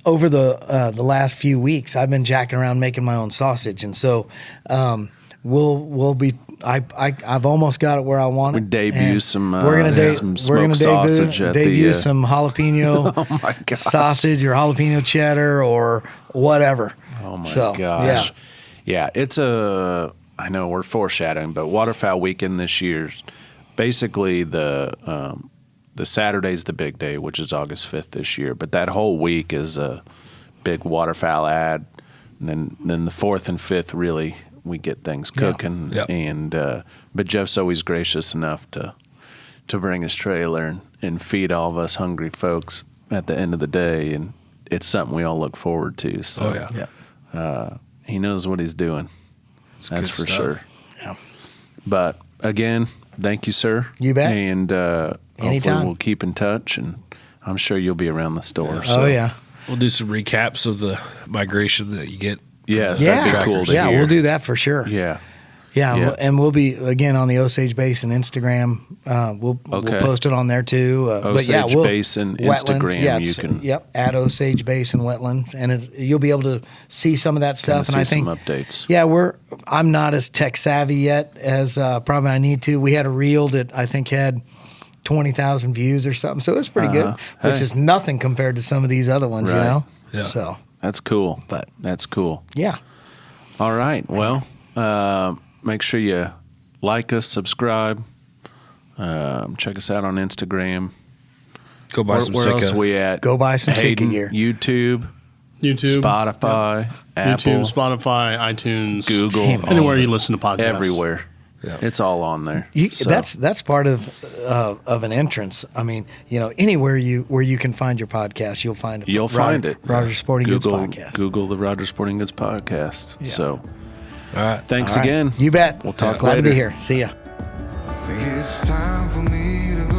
over the last few weeks, I've been jacking around making my own sausage, and so we'll be. I've almost got it where I want We it. debut and some, we're gonna some smoked sausage at debut the, some jalapeno oh my gosh. sausage or jalapeno cheddar or whatever. Oh my So, gosh. Yeah, it's I know we're foreshadowing, but Waterfowl Weekend this year's basically the Saturday's the big day, which is August 5th this year. But that whole week is a big waterfowl ad. And then the 4th and 5th, really, we get things cooking. Yep. And but Jeff's always gracious enough to bring his trailer and feed all of us hungry folks at the end of the day. And it's something we all look forward to. So Oh, yeah. Yeah. he knows what he's doing. That's good for stuff. sure. Yeah. But again, thank you, sir. You bet. And hopefully Anytime. we'll keep in touch, and I'm sure you'll be around the store. Oh yeah. We'll do some recaps of the migration that you get. Yes, Yeah. that'd be cool to Yeah, hear. we'll do that for sure. Yeah. Yeah, and we'll be again on the Osage Basin Instagram. We'll post it on there too. But yeah, Osage Basin Instagram, Yeah, you it's- can- Yep, at Osage Basin Wetland, and you'll be able to see some of that stuff. And I think some updates. Yeah, I'm not as tech savvy yet as probably I need to. We had a reel that I think had 20,000 views or something, so it was pretty good, which Hey. is nothing compared to some of these other ones, you Right. know. Yeah. So That's cool. But- that's cool. yeah, All right. Well, make sure you like us, subscribe, check us out on Instagram. Go buy some Where else Sitka. we at? Go buy some Sitka Hayden, gear. YouTube, YouTube, Spotify, Apple, YouTube, Spotify, iTunes, Google, anywhere you listen to podcasts. everywhere. Yeah. It's all on there. So, That's part of an entrance. I mean, anywhere where you can find your podcast, you'll find it. you'll find it. Rogers Sporting Goods Google, podcast. Google the Rogers Sporting Goods podcast. Yeah. So All right. thanks All right. again. You bet. We'll talk Glad to later. be here. See ya. I think it's time for me to